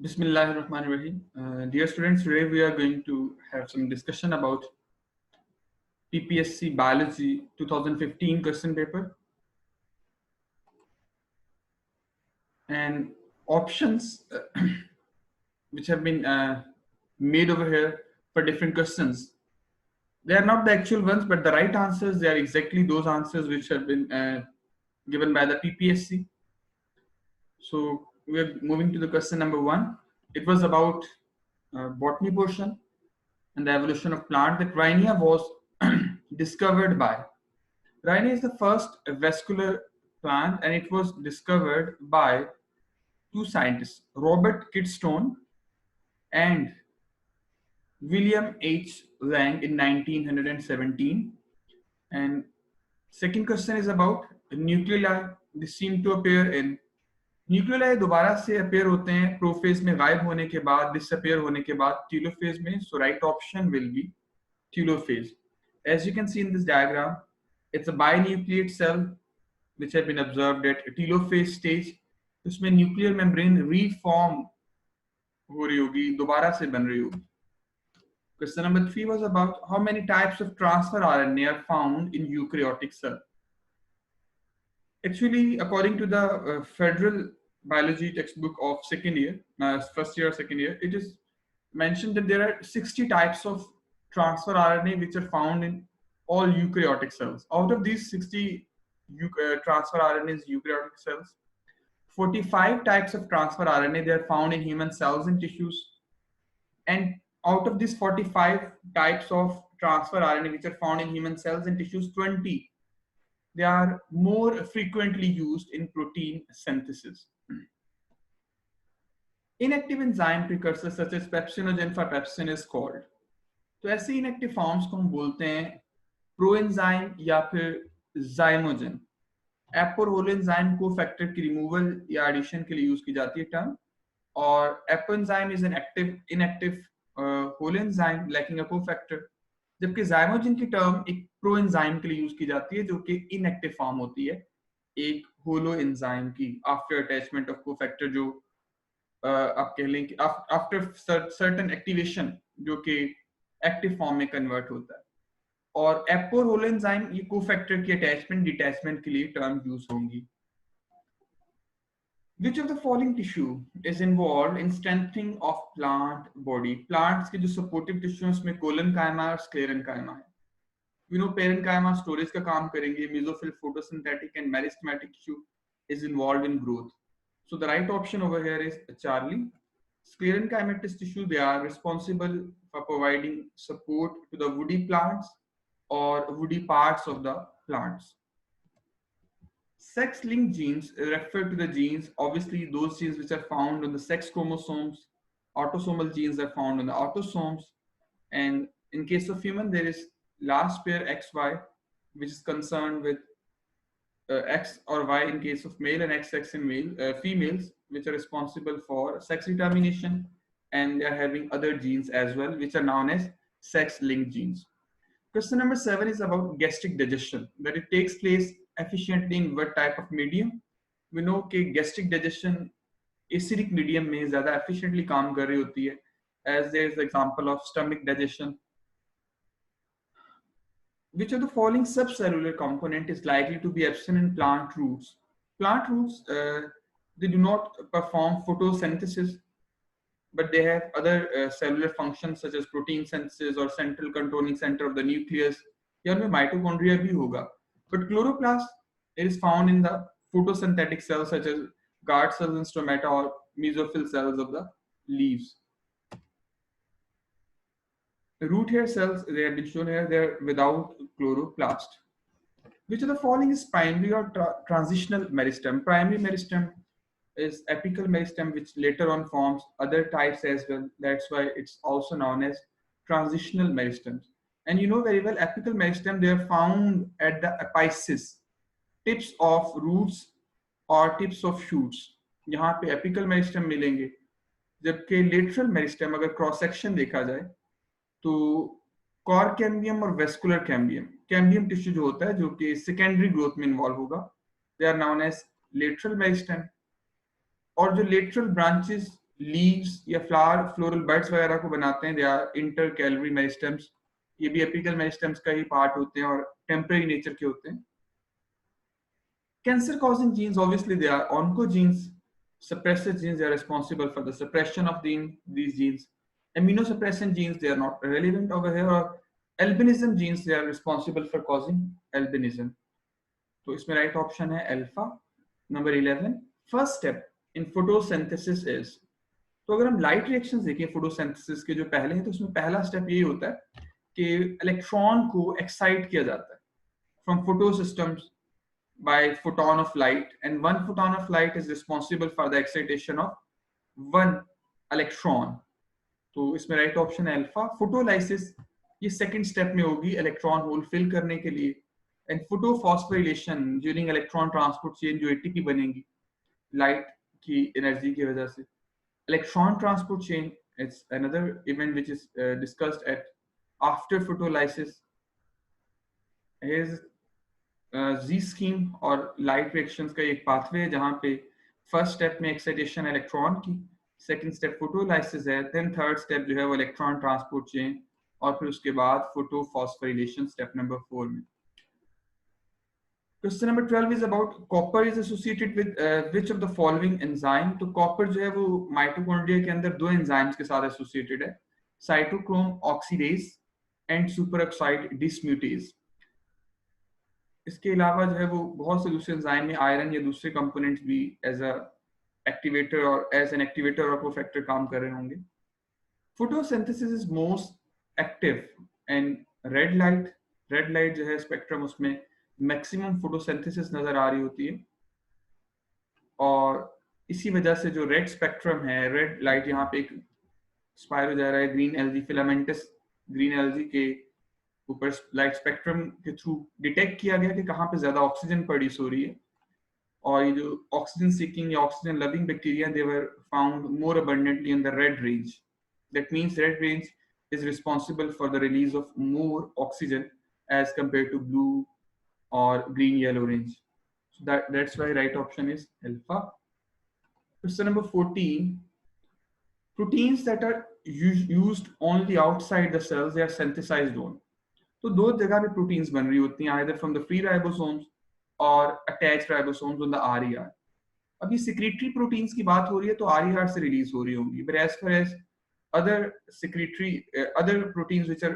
Bismillahirrahmanirrahim. Dear students, today we are going to have some discussion about PPSC Biology 2015 question paper and options which have been made over here for different questions. They are not the actual ones, but the right answers, they are exactly those answers which have been given by the PPSC. So we are moving to the question number 1. It was about botany portion and the evolution of plant. That Rhynia was discovered by. Rhynia is the first vascular plant, and it was discovered by two scientists, Robert Kiddstone and William H. Lang in 1917. And second question is about nuclei. They seem to appear in nucleoli दोबारा से appear होते हैं prophase में गायब होने के बाद, disappear होने के बाद टीलोफेज में. So right option will be telophase. As you can see in this diagram, it's a binucleate cell which have been observed at telophase stage. उसमें nuclear membrane reform हो रही होगी, दोबारा से बन रही होगी. Question number 3 was about how many types of transfer RNA are found in eukaryotic cell. Actually, according to the federal biology textbook of second year, first year or second year, it is mentioned that there are 60 types of transfer RNA which are found in all eukaryotic cells. Out of these 60 transfer RNAs eukaryotic cells, 45 types of transfer RNA they are found in human cells and tissues. And out of these 45 types of transfer RNA which are found in human cells and tissues, 20 they are more frequently used in protein synthesis. Inactive enzyme precursors such as pepsinogen for pepsin is called. तो ऐसे inactive forms को हम बोलते हैं proenzyme या फिर zymogen. एपोहोलोएंजाइम को factor की रिमूवल या एडिशन के लिए यूज की जाती है टर्म, और apoenzyme is an active inactive holoenzyme lacking a cofactor, जबकि जाइमोजिन की टर्म एक प्रोएंजाइम के लिए यूज की जाती है जो कि इनएक्टिव फॉर्म होती है एक होलो एंजाइम की आफ्टर अटैचमेंट ऑफ कोफैक्टर, जो आप कह लें कि आफ्टर सर्टेन एक्टिवेशन जो कि एक्टिव फॉर्म में कन्वर्ट होता है. और एपोर होलो एंजाइम ये कोफैक्टर की अटैचमेंट डिटैचमेंट के लिए टर्म यूज होंगी. Which of the following tissue is involved in strengthening of plant body? Plants के जो supportive tissue है उसमें collenchyma और sclerenchyma है. We know parenchyma storage का काम करेंगे, mesophyll photosynthetic and meristematic tissue is involved in growth. So the right option over here is Charlie. Sclerenchymatous tissue, they are responsible for providing support to the woody plants or woody parts of the plants. Sex-linked genes refer to the genes, obviously those genes which are found on the sex chromosomes. Autosomal genes are found on the autosomes, and in case of human there is last pair XY which is concerned with X or Y in case of male and XX in females, which are responsible for sex determination, and they are having other genes as well which are known as sex-linked genes. Question number 7 is about gastric digestion, that it takes place efficiently in what type of medium. We know कि gastric digestion acidic medium में ज़्यादा efficiently काम कर रही होती है, as there is the example of stomach digestion. Which of the following subcellular component is likely to be absent in plant roots? Plant roots, they do not perform photosynthesis, but they have other cellular functions such as protein synthesis or central controlling center of the nucleus. या उनमें mitochondria भी होगा. But chloroplast, it is found in the photosynthetic cells such as guard cells and stomata or mesophyll cells of the leaves. The root hair cells, they have been shown here, they are without chloroplast. Which of the following is primary or transitional meristem? Primary meristem is apical meristem, which later on forms other types as well. That's why it's also known as transitional meristems. And you know very well, apical meristem, they are found at the apices, tips of roots or tips of shoots. यहाँ पे apical meristem मिलेंगे, जबकि lateral meristem अगर cross section देखा जाए तो cork cambium और vascular cambium, cambium tissue जो होता है जो कि सेकेंडरी ग्रोथ में इन्वॉल्व होगा, they are known as lateral meristem. और जो लेटरल ब्रांचेस लीव्स या फ्लोरल बड्स वगैरह को बनाते हैं, they are intercalary meristems. ये भी एपिकल मेरिस्टेम्स का ही पार्ट होते हैं और टेम्परेरी नेचर के होते हैं। Cancer causing genes, obviously, they are oncogenes, suppressor genes, they are responsible for the suppression of these genes. Immunosuppressant genes, they are not relevant over here. Or albinism genes, they are responsible for causing albinism. So, इसमें right option है alpha. Number 11, first step in photosynthesis is, तो अगर हम light reactions देखें photosynthesis के जो पहले हैं, तो उसमें पहला स्टेप यही होता है कि इलेक्ट्रॉन को एक्साइट किया जाता है from फोटोसिस्टम्स by photon of light, and one photon of light is responsible for the excitation of one electron. तो इसमें राइट ऑप्शन है अल्फा। फोटोलाइसिस ये सेकंड स्टेप में होगी इलेक्ट्रॉन होल फिल करने के लिए, and photophosphorylation during electron transport chain जो एटीपी बनेगी लाइट की एनर्जी की वजह से। Electron transport chain it's another event which is discussed at after photolysis. Z scheme और लाइट रिएक्शंस का एक पाथवे है जहां पे फर्स्ट स्टेप में एक्साइटेशन इलेक्ट्रॉन की, सेकंड स्टेप फोटोलाइसिस है, देन थर्ड स्टेप जो है वो इलेक्ट्रॉन ट्रांसपोर्ट चेन, और फिर उसके बाद फोटोफॉस्फोरिलेशन स्टेप नंबर 4 में। Question number 12 is about copper is associated with which of the following enzyme. तो कॉपर जो है वो माइटोकॉन्ड्रिया के अंदर दो एंजाइम्स के साथ एसोसिएटेड है, cytochrome oxidase and superoxide dismutase. इसके अलावा जो है वो बहुत से दूसरे एंजाइम में आयरन या दूसरे कंपोनेंट्स भी एज अ एक्टिवेटर और एज एन एक्टिवेटर और कोफैक्टर काम कर रहे होंगे। Photosynthesis is most active and red light. Red light जो है स्पेक्ट्रम, उसमें मैक्सिमम फोटोसिंथेसिस नजर आ रही होती है, और इसी वजह से जो रेड स्पेक्ट्रम है, रेड लाइट यहाँ पे एक स्पाइरो जा रहा है green LG filamentous green LG के ऊपर लाइट स्पेक्ट्रम के थ्रू डिटेक्ट किया गया कि कहाँ पे ज्यादा ऑक्सीजन प्रोड्यूस हो रही है, और ये जो ऑक्सीजन सीकिंग या oxygen loving bacteria they were found more abundantly in the red range. That means red range is responsible for the release of more oxygen as compared to blue or green yellow range. So that's why right option is alpha. Question number 14, proteins that are used only outside the cells, they are synthesized on. तो दो जगह पे proteins बन रही होती हैं, either from the free ribosomes or attached ribosomes on the RER. अब ये secretory proteins की बात हो रही है तो RER से रिलीज हो रही होंगी, but as far as other secretory other proteins which are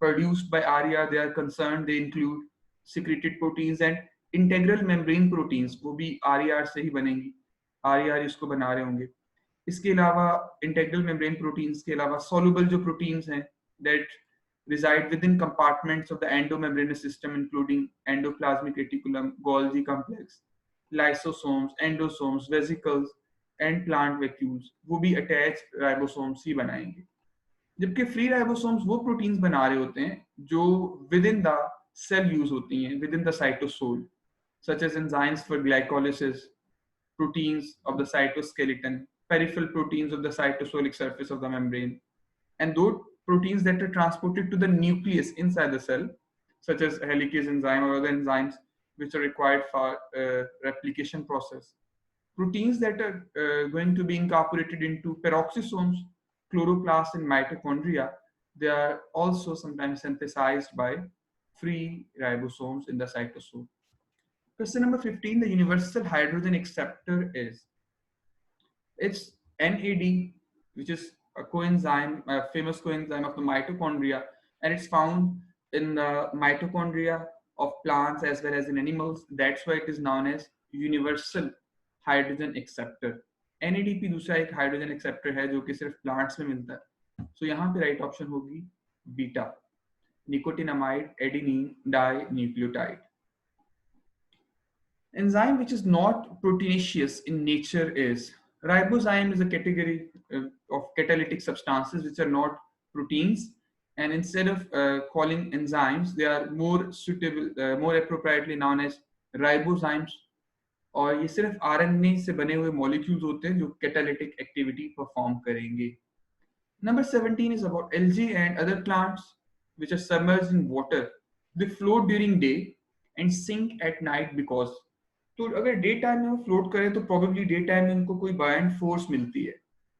produced by RER they are concerned, they include secreted proteins and integral membrane proteins, वो भी RER से ही बनेंगी, RER इसको बना रहे होंगे। इसके अलावा इंटेग्रल मेम्ब्रेन प्रोटीन्स के अलावा soluble जो प्रोटीन्स हैं that reside within compartments of the endomembranous system including endoplasmic reticulum, Golgi complex, lysosomes, endosomes, vesicles and plant vacuoles, वो भी attached ribosomes ही बनाएंगे। जबकि फ्री राइबोसोम्स वो प्रोटीन्स बना रहे होते हैं जो within the cell यूज होती हैं, within the cytosol, such as enzymes for glycolysis, proteins of the cytoskeleton, peripheral proteins of the cytosolic surface of the membrane, and those proteins that are transported to the nucleus inside the cell, such as helicase enzyme or other enzymes which are required for replication process. Proteins that are going to be incorporated into peroxisomes, chloroplasts, and mitochondria, they are also sometimes synthesized by free ribosomes in the cytosol. Question number 15, the universal hydrogen acceptor is, it's NAD, which is a coenzyme, a famous coenzyme of the mitochondria, and it's found in the mitochondria of plants as well as in animals. That's why it is known as universal hydrogen acceptor. NADP दूसरा एक hydrogen acceptor है जो कि सिर्फ plants में मिलता है। So यहाँ पे राइट ऑप्शन होगी beta, nicotinamide adenine dinucleotide. Enzyme which is not proteinaceous in nature is, ribozyme is a category of catalytic substances which are not proteins, and instead of calling enzymes, they are more suitable, more appropriately known as ribozymes, और ये सिर्फ RNA से बने हुए molecules होते हैं जो catalytic activity perform करेंगे। Number 17 is about algae and other plants which are submerged in water. They float during day and sink at night because, तो अगर डे टाइम में वो फ्लोट करें तो प्रोबेबली डे टाइम में उनको कोई बायंट फोर्स मिलती है,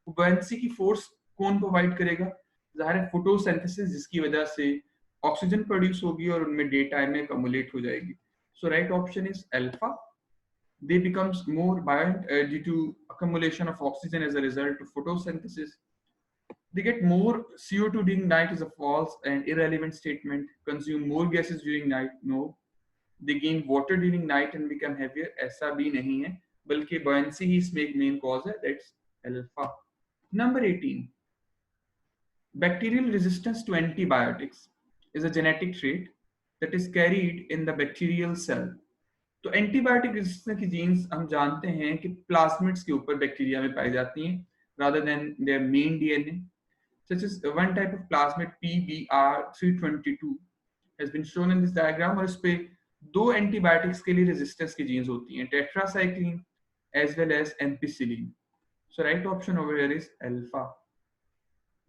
buoyancy की फोर्स कौन प्रोवाइड करेगा? जाहिर है फोटोसिंथेसिस, जिसकी वजह से ऑक्सीजन प्रोड्यूस होगी और उनमें डे टाइम में अक्यूमुलेट हो जाएगी. So right option is alpha. They becomes more buoyant due to accumulation of oxygen as a result of photosynthesis. They get more CO2 during night is a false and irrelevant statement. Consume more gases during night. No. They gain water during night and become heavier. ऐसा भी नहीं है, बल्कि buoyancy ही इसमें एक main cause है. That's alpha. Number 18. Bacterial resistance to antibiotics is a genetic trait that is carried in the bacterial cell. तो antibiotic resistance की जीन्स हम जानते हैं कि प्लाज्मिड्स के ऊपर बैक्टीरिया में पाई जाती हैं rather than their main DNA. Such as one type of plasmid PBR322 has been shown in this diagram, और इस पे दो एंटीबायोटिक्स के लिए रेजिस्टेंस की जीन्स होती हैं, tetracycline as well as ampicillin. So right option over here is alpha.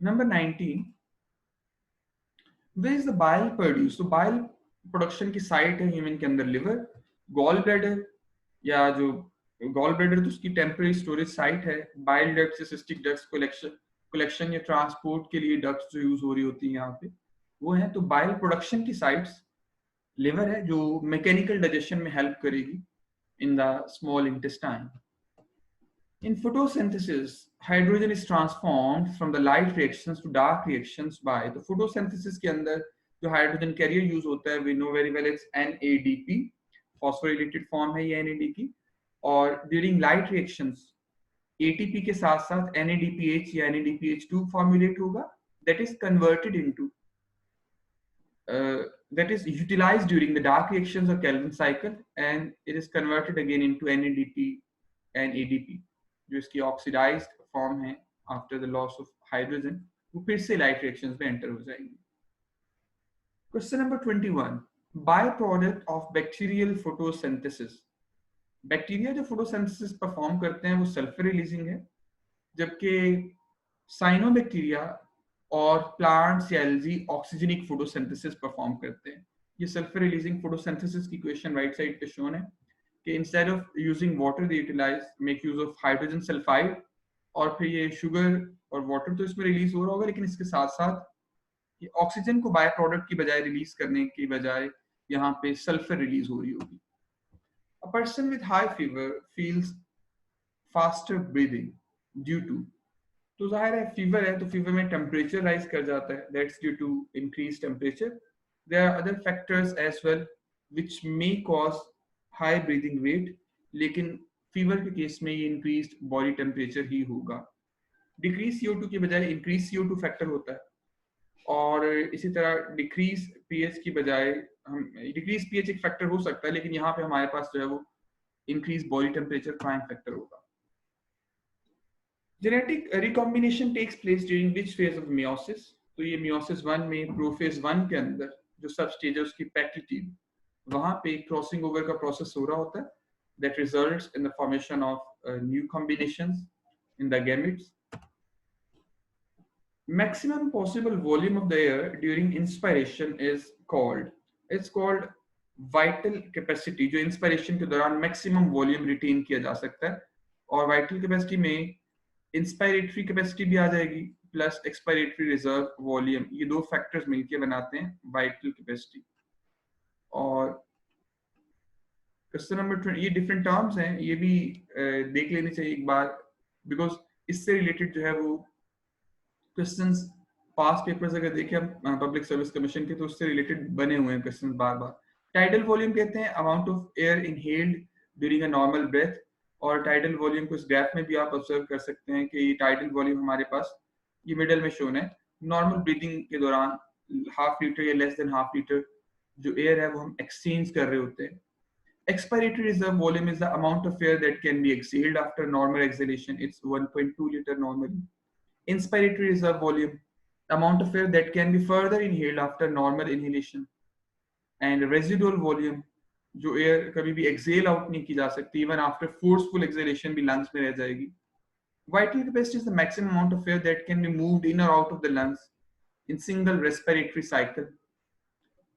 Number 19. Where is the bile produced? So bile production की साइट है ह्यूमन के अंदर लिवर, गॉल ब्लैडर, या जो गॉल ब्लैडर तो उसकी टेम्परेरी स्टोरेज साइट है, bile ducts, cystic ducts collection या ट्रांसपोर्ट के लिए डक्ट्स जो यूज हो रही होती है यहाँ पे वो है. तो बाइल प्रोडक्शन की साइट्स लिवर है जो मैकेनिकल डाइजेशन में हेल्प करेगी in the small intestine. In photosynthesis, hydrogen is transformed from the light reactions to dark reactions by the photosynthesis के अंदर जो हाइड्रोजन कैरियर यूज होता है, we know very well it's NADP, phosphorylated form है ये NAD की, और during light reactions ATP के साथ साथ NADPH या NADPH2 formulate होगा, that is converted into that is utilized during the dark reactions or Calvin cycle, and it is converted again into NADP and ADP. जो इसकी oxidised form है after the loss of hydrogen, वो फिर से light reactions में enter हो जाएंगी. Question number 21. By product of bacterial photosynthesis. Bacteria जो फोटोसिंथेसिस परफॉर्म करते हैं वो सल्फर रिलीजिंग है, जबकि साइनोबैक्टीरिया और प्लांट्स या एल्गी ऑक्सीजनिक फोटोसिंथेसिस परफॉर्म करते हैं. ये सल्फर रिलीजिंग फोटोसिंथेसिस की क्वेश्चन राइट साइड पे शोन है कि instead of using water they utilize make use of hydrogen sulfide, और फिर ये शुगर और वाटर तो इसमें रिलीज हो रहा होगा, लेकिन इसके साथ साथ ये ऑक्सीजन को बाय प्रोडक्ट की बजाय रिलीज करने की बजाय यहाँ पे सल्फर रिलीज हो रही होगी. A person with high fever feels faster breathing due to, तो जाहिर है फीवर है तो फीवर में टेम्परेचर राइज कर जाता है, that's due to increased temperature. There are other factors as well which may cause high breathing rate, लेकिन फीवर के केस में ये इंक्रीज्ड बॉडी टेम्परेचर ही होगा. डिक्रीज CO2 की बजाय इंक्रीज CO2 फैक्टर होता है, और इसी तरह डिक्रीज पीएच की बजाय हम डिक्रीज पीएच एक फैक्टर हो सकता है, लेकिन यहाँ पे हमारे पास जो है वो increase body temperature prime factor होगा. Genetic recombination takes place during which phase of meiosis. तो ये मियोसिस 1 में प्रोफेज 1 के अंदर जो सब स्टेज है उसकी पैक्टिटीन, वहां पे क्रॉसिंग ओवर का प्रोसेस हो रहा होता है that results in the formation of new combinations in the gametes. Maximum possible volume of the air during inspiration is called, it's called vital capacity, जो inspiration के दौरान maximum volume retain किया जा सकता है, और vital capacity में inspiratory capacity भी आ जाएगी प्लस expiratory reserve volume, ये दो factors मिलके बनाते हैं vital capacity. और क्वेश्चन नंबर 20, ये डिफरेंट टर्म्स हैं, ये भी देख लेनी चाहिए एक बार, बिकॉज इससे रिलेटेड जो है वो क्वेश्चंस पास्ट पेपर्स अगर देखें हम पब्लिक सर्विस कमीशन के, तो उससे रिलेटेड बने हुए हैं क्वेश्चंस बार बार. टाइडल वॉल्यूम कहते हैं amount of air inhaled during a normal breath, और टाइडल वॉल्यूम को इस ग्राफ में भी आप ऑब्जर्व कर सकते हैं कि ये टाइडल वॉल्यूम हमारे पास ये मिडल में शोन है. नॉर्मल ब्रीदिंग के दौरान हाफ लीटर या लेस देन हाफ लीटर जो एयर है वो हम एक्सचेंज कर रहे होते हैं. Expiratory reserve volume is the amount of air that can be exhaled after normal exhalation. It's 1.2 liter normally. Inspiratory reserve volume, amount of air that can be further inhaled after normal inhalation. And residual volume, जो air कभी भी exhale out नहीं की जा सकती, even after forceful exhalation भी lungs में रह जाएगी. Vital capacity is the maximum amount of air that can be moved in or out of the lungs in single respiratory cycle.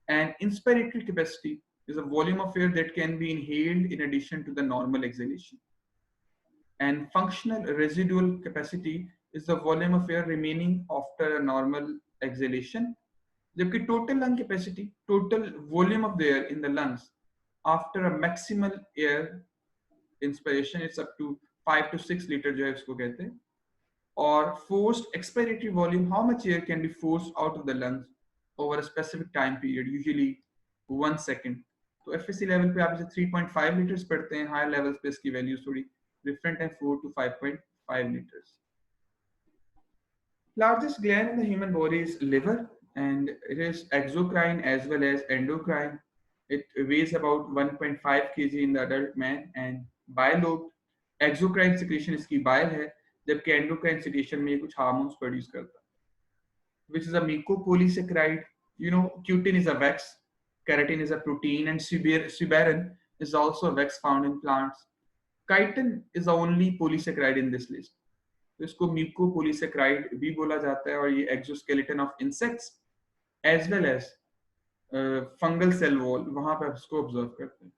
And inspiratory capacity is a volume of air that can be inhaled in addition to the normal exhalation. And functional residual capacity is the volume of air remaining after a normal exhalation. जबकि total lung capacity, total volume of the air in the lungs after a maximal air inspiration, it's up to 5 to 6 liter जो है उसको कहते हैं. Or forced expiratory volume, how much air can be forced out of the lungs over a specific time period, usually 1 second. तो FSC level पे आप इसे 3.5 litres पढ़ते हैं, हायर लेवल्स पे इसकी वैल्यूज थोड़ी डिफरेंट है, 4 to 5.5 litres. Largest gland in the human body is liver, and it is exocrine as well as endocrine. It weighs about 1.5 kg in the adult man, and bile lobe, exocrine secretion इसकी bile है, जबकि endocrine secretion में ये कुछ hormones produce करता है. Which is a mucopolysaccharide. You know, cutin is a wax, keratin is a protein, and suberin is also a wax found in plants. Chitin is the only polysaccharide in this list. तो इसको mucopolysaccharide भी बोला जाता है, और ये exoskeleton of insects as well as fungal cell wall, वहां पे इसको ऑब्जर्व करते हैं.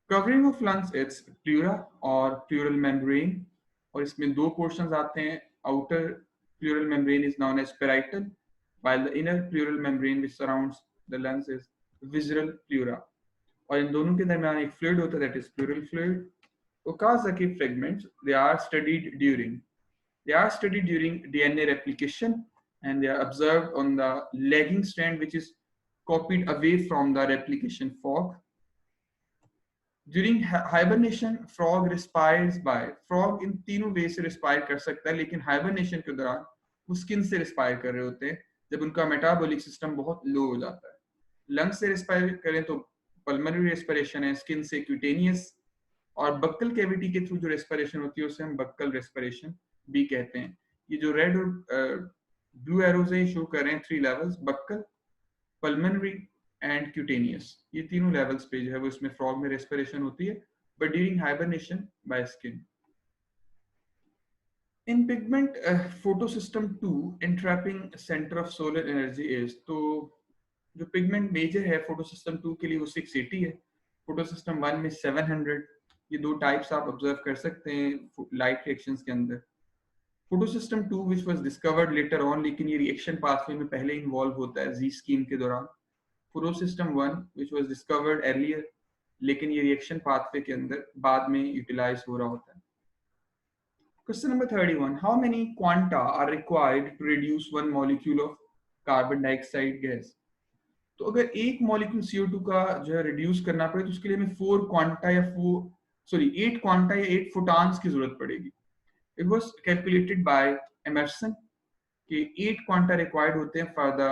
Covering of lungs, it's pleura or pleural membrane, और इसमें दो portions आते हैं. Outer pleural membrane is known as parietal, while the inner pleural membrane which surrounds the lungs is visceral pleura. और इन दोनों के दरमियान एक fluid होता है, that is pleural fluid. Okazaki fragments, they are studied during DNA replication, and they are observed on the lagging strand which is copied away from the replication fork. During hibernation, frog respires by, frog इन तीनों वे से respire कर सकता है, लेकिन hibernation के दौरान वो skin से respire कर रहे होते हैं जब उनका metabolic system बहुत low हो जाता है. Lungs से respire करें तो pulmonary respiration है, skin से cutaneous, और buccal cavity के through जो respiration होती है उसे हम buccal respiration भी कहते हैं. ये जो red और blue arrows हैं शो कर रहे हैं 3 levels, buccal, pulmonary and cutaneous. ये तीनों levels पे जो है वो इसमें frog में respiration होती है, but during hibernation by skin. In pigment, photosystem 2 entrapping center of solar energy is, तो जो pigment major है photosystem 2 के लिए वो 680 है, photosystem 1 में 700. ये दो types आप observe कर सकते हैं light reactions के अंदर. photosystem 2 which was discovered later on, लेकिन ये reaction pathway में पहले involve होता है Z scheme के दौरान. photosystem 1 which was discovered earlier, लेकिन ये reaction pathway के अंदर बाद में utilize हो रहा होता है. Question number 31. How many quanta are required to reduce one molecule of carbon dioxide gas? तो अगर एक molecule CO2 का जो है reduce करना पड़े तो उसके लिए हमें 8 quanta या 8 photons की जरूरत पड़ेगी. It was calculated by Emerson कि 8 quanta required होते हैं for the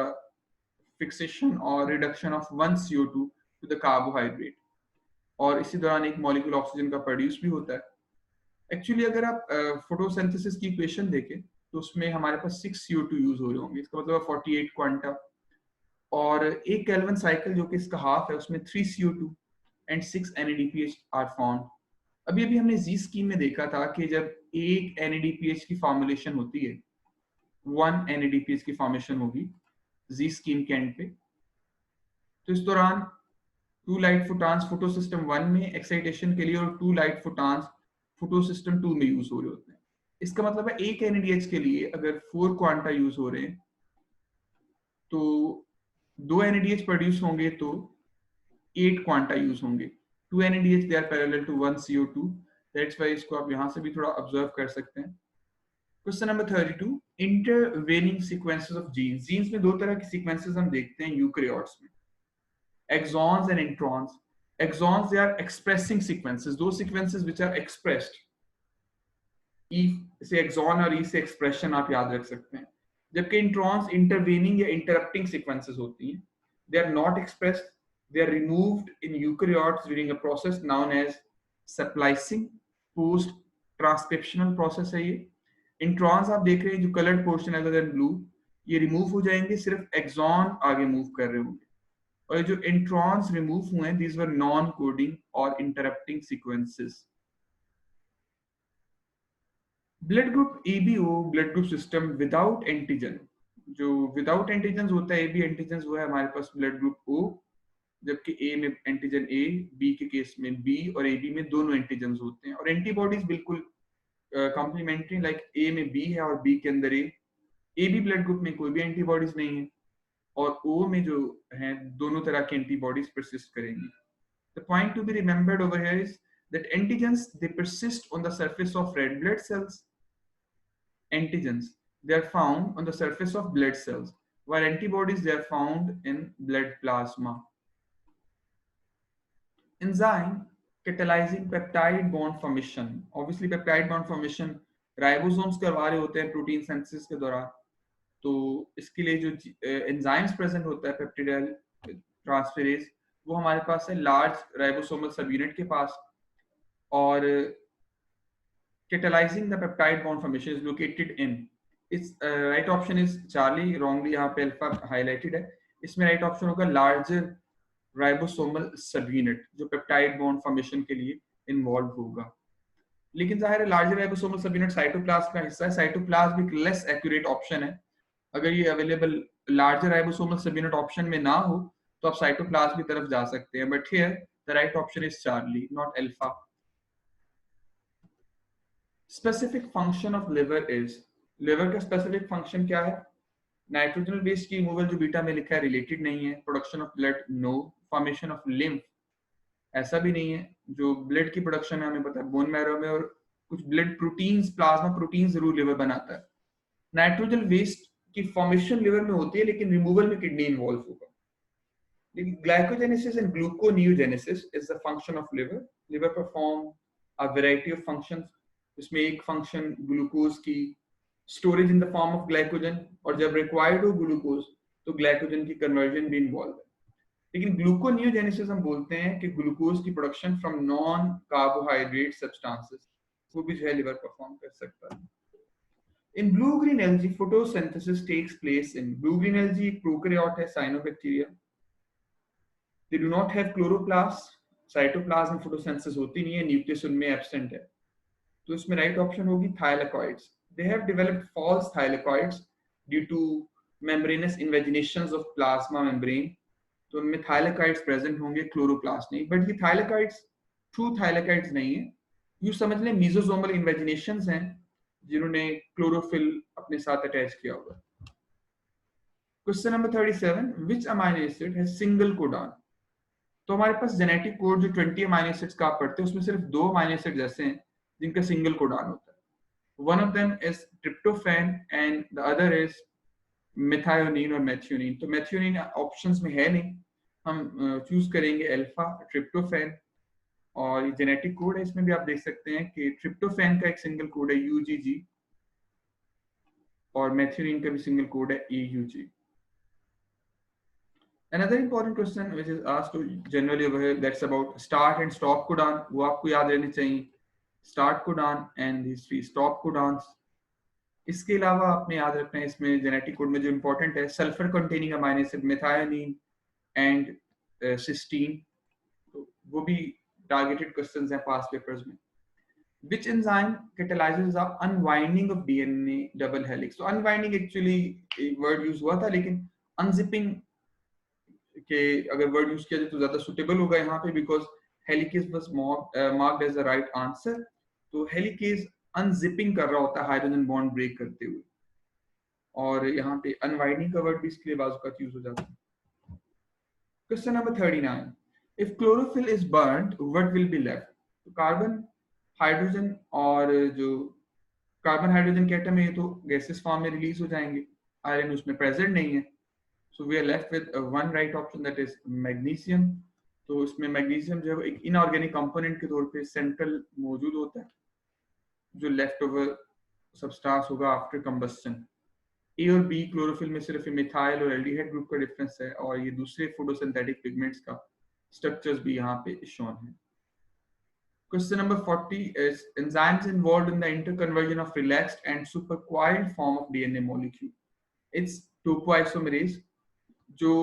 fixation or reduction of one CO2 to the carbohydrate, और इसी दौरान एक मॉलिक्यूल ऑक्सीजन का प्रोड्यूस भी होता है. एक्चुअली अगर आप फोटोसिंथेसिस की इक्वेशन देखें तो उसमें हमारे पास 6 CO2 यूज हो रहे होंगे, इसका मतलब 48 क्वांटा, और एक केल्विन साइकिल जो कि इसका हाफ है उसमें 3 CO2 and 6 NADPH are found. अभी अभी हमने जी स्कीम में देखा था कि जब एक NADPH की फॉर्मुलेशन होती है, 1 NADPH की फॉर्मेशन होगी जी स्कीम के एंड पे, तो इस दौरान 2 लाइट फोटॉन्स फोटोसिस्टम 1 में एक्साइटेशन के लिए और 2 लाइट फोटॉन्स फोटोसिस्टम 2 में यूज हो रहे होते हैं. इसका मतलब है एक NADH के लिए अगर 4 क्वांटा यूज हो रहे हैं तो 2 NADH प्रोड्यूस होंगे तो 8 क्वांटा यूज होंगे. 2 NADH they are parallel to 1 CO2, that's why इसको आप यहां से भी थोड़ा ऑब्जर्व कर सकते हैं. Question number 32. Intervening sequences of genes. Genes में दो तरह की सीक्वेंसेस हम देखते हैं यूकैरियोट्स में, exons and introns. Exons, they are expressing sequences, those sequences which are expressed. E से exon और E से expression आप याद रख सकते हैं, जबकि introns intervening या interrupting sequences होती हैं. They are not expressed, they are removed in eukaryotes during a process known as splicing. Post transcriptional process है ये. Introns आप देख रहे हैं जो colored portion other than blue, ये remove हो जाएंगे, सिर्फ exon आगे move कर रहे होंगे. और जो इंट्रॉन्स रिमूव हुए हैं, these were नॉन कोडिंग और interrupting sequences. Blood group ABO, blood group system without antigen. जो विदाउट एंटीजन होता है AB एंटीजन वो है हमारे पास ब्लड ग्रुप O, जबकि A में एंटीजन A, B के केस में B और AB में दोनों एंटीजन होते हैं, और एंटीबॉडीज बिल्कुल कॉम्प्लीमेंट्री, लाइक ए में बी है और बी के अंदर ए बी ब्लड ग्रुप में कोई भी एंटीबॉडीज नहीं है, और ओ में जो है दोनों तरह के एंटीबॉडीज परसिस्ट करेंगी. The point to be remembered over here is that antigens, they persist on the surface of red blood cells. Antigens, they are found on the surface of blood cells, while antibodies, they are found in blood plasma. Enzyme catalyzing peptide bond formation. Obviously peptide bond formation ribosomes करवा रहे होते हैं protein synthesis के दौरान, तो इसके लिए जो एंजाइम्स प्रेजेंट होता है पेप्टिडाइल ट्रांसफेरेज, वो हमारे पास है लार्ज राइबोसोमल सब यूनिट के पास, और catalyzing the peptide bond formation is located in, its right option is Charlie, wrongly यहाँ पे अल्फा highlighted है, इसमें right option होगा larger राइबोसोमल सब यूनिट जो पेप्टाइड बॉन्ड फॉर्मेशन के लिए इन्वॉल्व होगा. लेकिन जाहिर है लार्जर राइबोसोमल सब यूनिट साइटोप्लाज्म का हिस्सा है. साइटोप्लाज्म एक लेस एक्यूरेट ऑप्शन है. अगर ये अवेलेबल लार्जर राइबोसोमल सब यूनिट ऑप्शन में ना हो तो आप साइटोप्लाज्म की तरफ जा सकते हैं, but here the right option is Charlie, not alpha. Specific function of liver is, liver का स्पेसिफिक फंक्शन क्या है? नाइट्रोजन बेस की रिमूवल, जो बीटा में लिखा है, रिलेटेड नहीं है. Production of blood, no. Formation of lymph, ऐसा भी नहीं है. जो ब्लड की प्रोडक्शन है हमें पता है बोन मैरो में, और कुछ ब्लड प्रोटीन्स, प्लाज्मा प्रोटीन जरूर लिवर बनाता है. नाइट्रोजन वेस्ट की फॉर्मेशन लिवर में होती है, लेकिन रिमूवल में किडनी इन्वॉल्व होगा. लेकिन glycogenesis and gluconeogenesis is the function of liver. Liver perform a variety of functions. इसमें एक फंक्शन ग्लूकोज की storage in the form of glycogen, और जब रिक्वायर्ड हो ग्लूकोज तो ग्लाइकोजन की कन्वर्जन भी इन्वॉल्व है. लेकिन ग्लूकोनियोजेनेसिस हम बोलते हैं कि ग्लूकोज की production from non carbohydrate substances, वो भी जो है लिवर परफॉर्म कर सकता है. In blue green algae photosynthesis takes place in, blue green algae एक प्रोकैरियोट है, cyanobacteria. They do not have chloroplast. Cytoplasm में फोटोसिंथेसिस होती नहीं है, न्यूक्लियस उनमें एब्सेंट है. तो इसमें राइट ऑप्शन होगी thylakoids. They have developed false thylakoids due to membranous invaginations of plasma membrane. तो उनमें थाइलेकॉइड्स प्रेजेंट होंगे, क्लोरोप्लास्ट नहीं. बट ये थाइलेकॉइड्स ट्रू थाइलेकॉइड्स नहीं है, यूं समझ लें मेसोसोमल इन्वेजिनेशंस हैं जिन्होंने क्लोरोफिल अपने साथ अटैच किया होगा. Question number 37, which amino acid has single codon? तो हमारे पास जेनेटिक कोड जो 20 अमाइनो एसिड्स का आप पढ़ते हैं, उसमें सिर्फ 2 अमाइनो एसिड्स ऐसे हैं जिनका सिंगल कोडॉन होता है. One of them is tryptophan and the other is methionine और मेथियोनिन. तो मेथियोनिन ऑप्शंस में है नहीं, हम चूज करेंगे अल्फा ट्रिप्टोफैन. और ये जेनेटिक कोड है, इसमें भी आप देख सकते हैं कि ट्रिप्टोफैन का एक सिंगल कोड है UGG, और मेथियोनिन का भी सिंगल कोड है AUG. Another important question which is asked generally over here, that's about start and stop codon. वो आपको याद रहने चाहिए, start codon and these 3 stop codons. इसके अलावा आपने याद रखना है इसमें जेनेटिक कोड में जो इंपॉर्टेंट है, sulphur containing amino acid methionine and cysteine. तो वो भी टारगेटेड क्वेश्चंस हैं पास्ट पेपर्स में. Which enzyme catalyzes the unwinding of DNA double helix? So unwinding actually एक वर्ड यूज हुआ था, लेकिन unzipping के अगर वर्ड यूज किया जाए तो ज्यादा सुटेबल होगा यहाँ पे, because helicase was marked as the right answer. तो हेलिकेज अनजिपिंग कर रहा होता है हाइड्रोजन बॉन्ड ब्रेक करते हुए, और यहाँ पे अनवाइंडिंग का वर्ड भी इसके लिए बाजू का यूज हो जाता है. Question number 39, if chlorophyll is burned what will be left? तो कार्बन हाइड्रोजन और जो कार्बन हाइड्रोजन के एटम है ये तो गैसेस फॉर्म में रिलीज हो जाएंगे, आयरन उसमें प्रेजेंट नहीं है. So we are left with one right option, that is magnesium. तो इसमें मैग्नीशियम जो है एक इनऑर्गेनिक कंपोनेंट के तौर पे सेंट्रल मौजूद होता है, जो लेफ्ट ओवर सब्सटेंस होगा आफ्टर कंबस्शन. ए और बी क्लोरोफिल में सिर्फ मिथाइल और एल्डिहाइड ग्रुप का डिफरेंस है, और ये दूसरे फोटोसिंथेटिक पिगमेंट्स का स्ट्रक्चर्स भी यहाँ पे शोन है. Question number 40 is enzymes involved in the interconversion of relaxed and supercoiled form of DNA molecule. It's topoisomerase, जो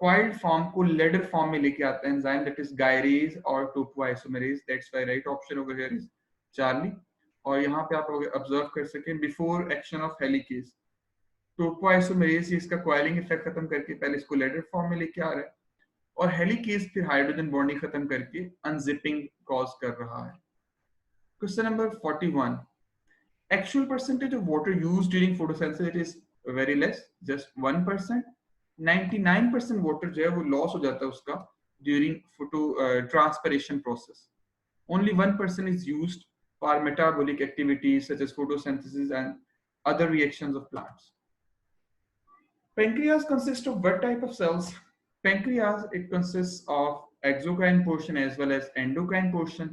coiled form को ladder form में लेके आता है enzyme, that is gyrase और topoisomerase. That's why right option over here is Charlie. और यहाँ पे आप observe कर सकें before action of helicase, topoisomerase इसका coiling effect खत्म करके पहले इसको ladder form में लेके आ रहा है, और हेलिकेज फिर हाइड्रोजन बॉन्डिंग खत्म करके अनजिपिंग कॉज कर रहा है. Question number 41, Actual percentage of water used during photosynthesis is very less, just 1%. 99% water जो है वो लॉस हो जाता है उसका during photo transpiration process. Only 1% is used for metabolic activities such as photosynthesis and other reactions of plants. Pancreas consists of what type of cells? Pancreas, it consists of exocrine portion as well as endocrine portion.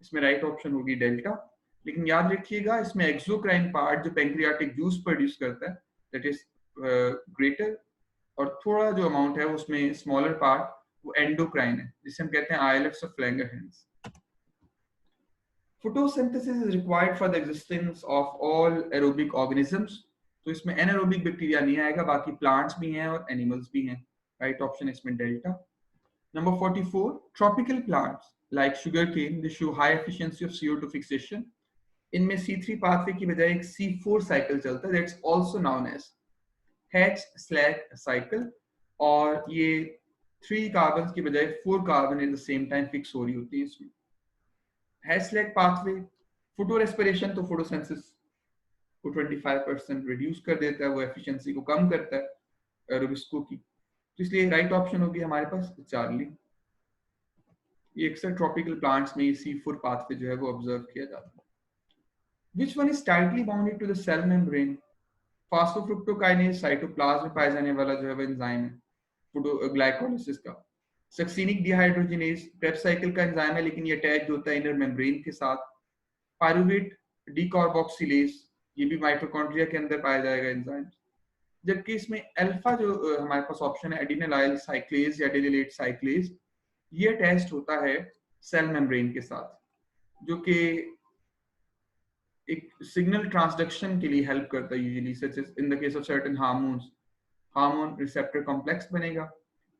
इसमें right option होगी delta, लेकिन याद रखिएगा इसमें exocrine part जो pancreatic juice produce करता है that is greater, और थोड़ा जो अमाउंट है उसमें स्मॉलर पार्ट वो एंडोक्राइन है जिसे हम कहते हैं islets of Langerhans. Photosynthesis is required for the existence of all aerobic organisms. तो इसमें एनारोबिक बैक्टीरिया नहीं आएगा, बाकी प्लांट्स भी हैं और एनिमल्स भी हैं. राइट ऑप्शन है इसमें delta. Number 44, tropical plants like sugarcane they show high efficiency of CO2 fixation. इनमें C3 पाथवे की बजाय एक C4 साइकिल चलता है, that's also known as H/Slag cycle, और ये 3 कार्बन की बजाय 4 carbon at the same time fix हो रही होती है इसमें. H/Slag पाथवे फोटो रेस्पिरेशन तो फोटोसिंथेसिस को 25% रिड्यूस कर देता है, वो एफिशिएंसी को कम करता है एरोबिस्को की, तो इसलिए राइट ऑप्शन होगी हमारे पास चार्ली. ये अक्सर ट्रॉपिकल प्लांट्स में C4 पाथवे जो है वो ऑब्जर्व किया जाता है. Which one is tightly bonded to the cell membrane? Phosphofructokinase cytoplasm में पाया जाने वाला जो है वो एंजाइम है फोटोग्लाइकोलिसिस का. सक्सिनिक डिहाइड्रोजिनेज क्रेब्स साइकिल का एंजाइम है, लेकिन ये अटैच होता है इनर मेम्ब्रेन के साथ. पायरुवेट डीकार्बोक्सिलेज ये भी माइटोकॉन्ड्रिया के अंदर पाया जाएगा एंजाइम. जबकि इसमें अल्फा जो हमारे पास ऑप्शन है एडिनिलाइल साइक्लेज या एडिनिलेट साइक्लेज, ये अटैच्ड होता है सेल मेम्ब्रेन के साथ, जो कि एक सिग्नल ट्रांसडक्शन के लिए हेल्प करता है usually, such as in the case of certain hormones hormone receptor complex बनेगा,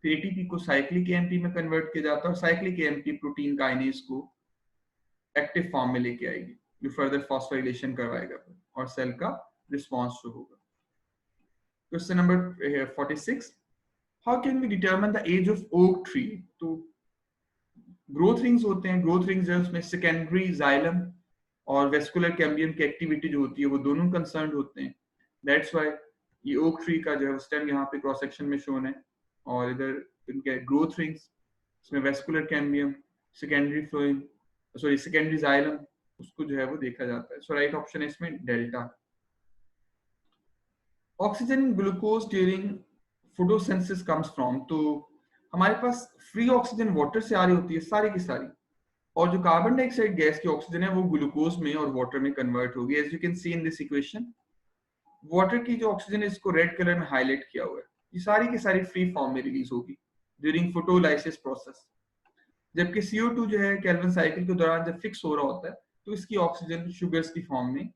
फिर एटीपी को साइक्लिक एएमपी में कन्वर्ट किया जाता है और साइक्लिक एएमपी प्रोटीन काइनेज को एक्टिव फॉर्म में लेके आएगी जो फर्दर फॉस्फोराइलेशन करवाएगा और सेल का रिस्पांस शो होगा. Question number 46, how can we determine the age of oak tree? तो ग्रोथ रिंग्स होते हैं, ग्रोथ रिंग्स है उसमें सेकेंडरी जाइलम और वेस्कुलर कैम्बियम की एक्टिविटी जो होती है वो दोनों कंसर्न होते हैं. दैट्स व्हाई ये ओक ट्री का जो है स्टेम यहाँ पे क्रॉस सेक्शन में शोन है, और इधर इनके ग्रोथ रिंग्स इसमें vascular cambium secondary phloem sorry secondary xylem उसको जो है वो देखा जाता है. सो राइट ऑप्शन है इसमें delta. Oxygen in glucose during photosynthesis comes from, तो हमारे पास फ्री ऑक्सीजन वाटर से आ रही होती है सारी की सारी, और जो कार्बन डाइऑक्साइड गैस की ऑक्सीजन है वो ग्लूकोज में और वाटर में कन्वर्ट होगी. As you can see in this equation, water की जो ऑक्सीजन है इसको रेड कलर में हाईलाइट किया हुआ है, ये सारी की सारी फ्री फॉर्म में रिलीज होगी ड्यूरिंग फोटोलाइसिस प्रोसेस. जबकि CO2 जो है केल्विन साइकिल के दौरान जब फिक्स हो रहा होता है तो इसकी ऑक्सीजन शुगर्स की फॉर्म में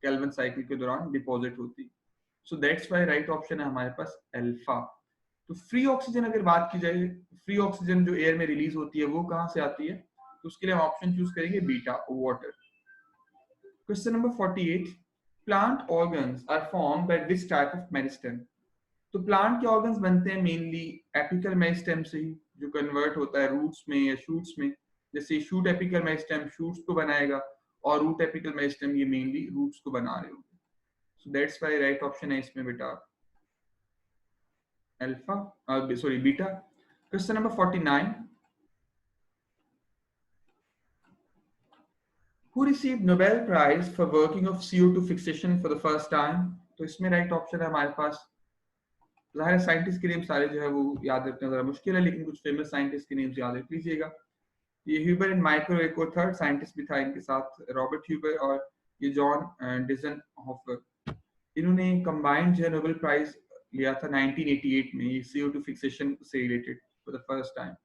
केल्विन साइकिल के दौरान डिपॉजिट होती है. So that's why right option है हमारे पास अल्फा. तो फ्री ऑक्सीजन अगर बात की जाए, फ्री ऑक्सीजन जो एयर में रिलीज होती है वो कहाँ से आती है, तो उसके लिए हम ऑप्शन चूज करेंगे बीटा, water. Question number 48, plant organs are formed by which type of meristem? तो प्लांट के ऑर्गन्स बनते हैं मेनली एपिकल मेरिस्टेम से ही, जो कन्वर्ट होता है रूट्स में या शूट्स में. जैसे शूट एपिकल मेरिस्टेम शूट्स को बनाएगा और रूट एपिकल मेरिस्टेम ये मेनली रूट्स को बना रहे होंगे. So that's why right option है इसमें बेटा alpha sorry beta. Question number 49, who received Nobel Prize for working of CO2 fixation for the first time? तो इसमें राइट ऑप्शन है हमारे पास, ज़ाहिर साइंटिस्ट के नेम सारे जो है वो याद रखना जरा मुश्किल है, लेकिन कुछ फेमस साइंटिस्ट के नेम्स याद रख लीजिएगा. ये ह्यूबर एंड माइकल एक और थर्ड साइंटिस्ट भी था इनके साथ, रॉबर्ट ह्यूबर और ये जॉन डिजन हॉफर. इन्होंने कंबाइंड जो है नोबेल प्राइज लिया था 1988 में ये CO2 फिक्सेशन से related for the first time.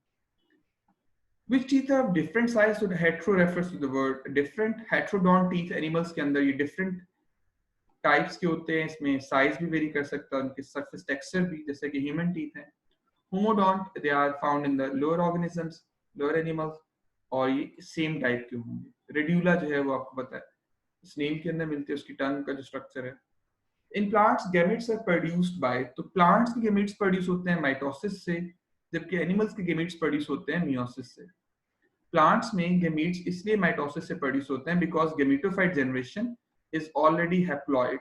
Which teeth are of different size? So hetero refers to the word different. Heterodont teeth animals के अंदर ये different types के होते हैं, इसमें size भी vary कर सकता है, उनके surface texture भी, जैसे कि human teeth हैं. Homodont they are found in the lower organisms, lower animals, और ये same type के होंगे. Radula जो है वो आपको पता है snail के अंदर मिलती है, उसकी tongue का जो structure है. In plants gametes are produced by, तो plants के gametes produce होते हैं mitosis से, जबकि animals के gametes produce होते हैं meiosis से. प्लांट्स में गैमीट्स इसलिए माइटोसिस से प्रोड्यूस होते हैं because gametophyte generation is already haploid,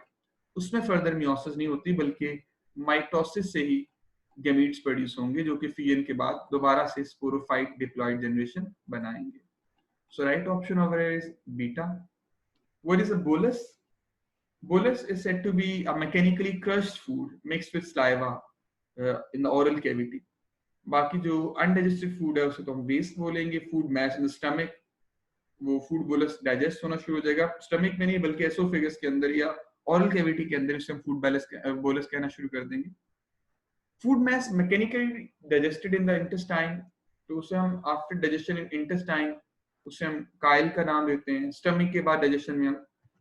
उसमें फर्दर मियोसिस नहीं होती बल्कि माइटोसिस से ही गैमीट्स प्रोड्यूस होंगे जो कि फ्यूजन के बाद दोबारा से स्पोरोफाइट डिप्लॉइड जनरेशन बनाएंगे. So right option over here is beta. What is a bolus? Bolus is said to be a mechanically crushed food mixed with saliva in the oral cavity. बाकी जो undigested food है उसे तो हम वेस्ट बोलेंगे. Food mash in the stomach, वो food bolus digest होना शुरू हो जाएगा. स्टमक में नहीं बल्कि एसोफेगस के अंदर या ऑरल कैविटी के अंदर इसे हम फूड बोलस कहना शुरू कर देंगे. Food mash mechanically digested in the intestine, तो उसे हम आफ्टर डाइजेशन इन इंटेस्टाइन उसे हम काइल का नाम देते हैं. स्टमक के बाद डाइजेशन में हम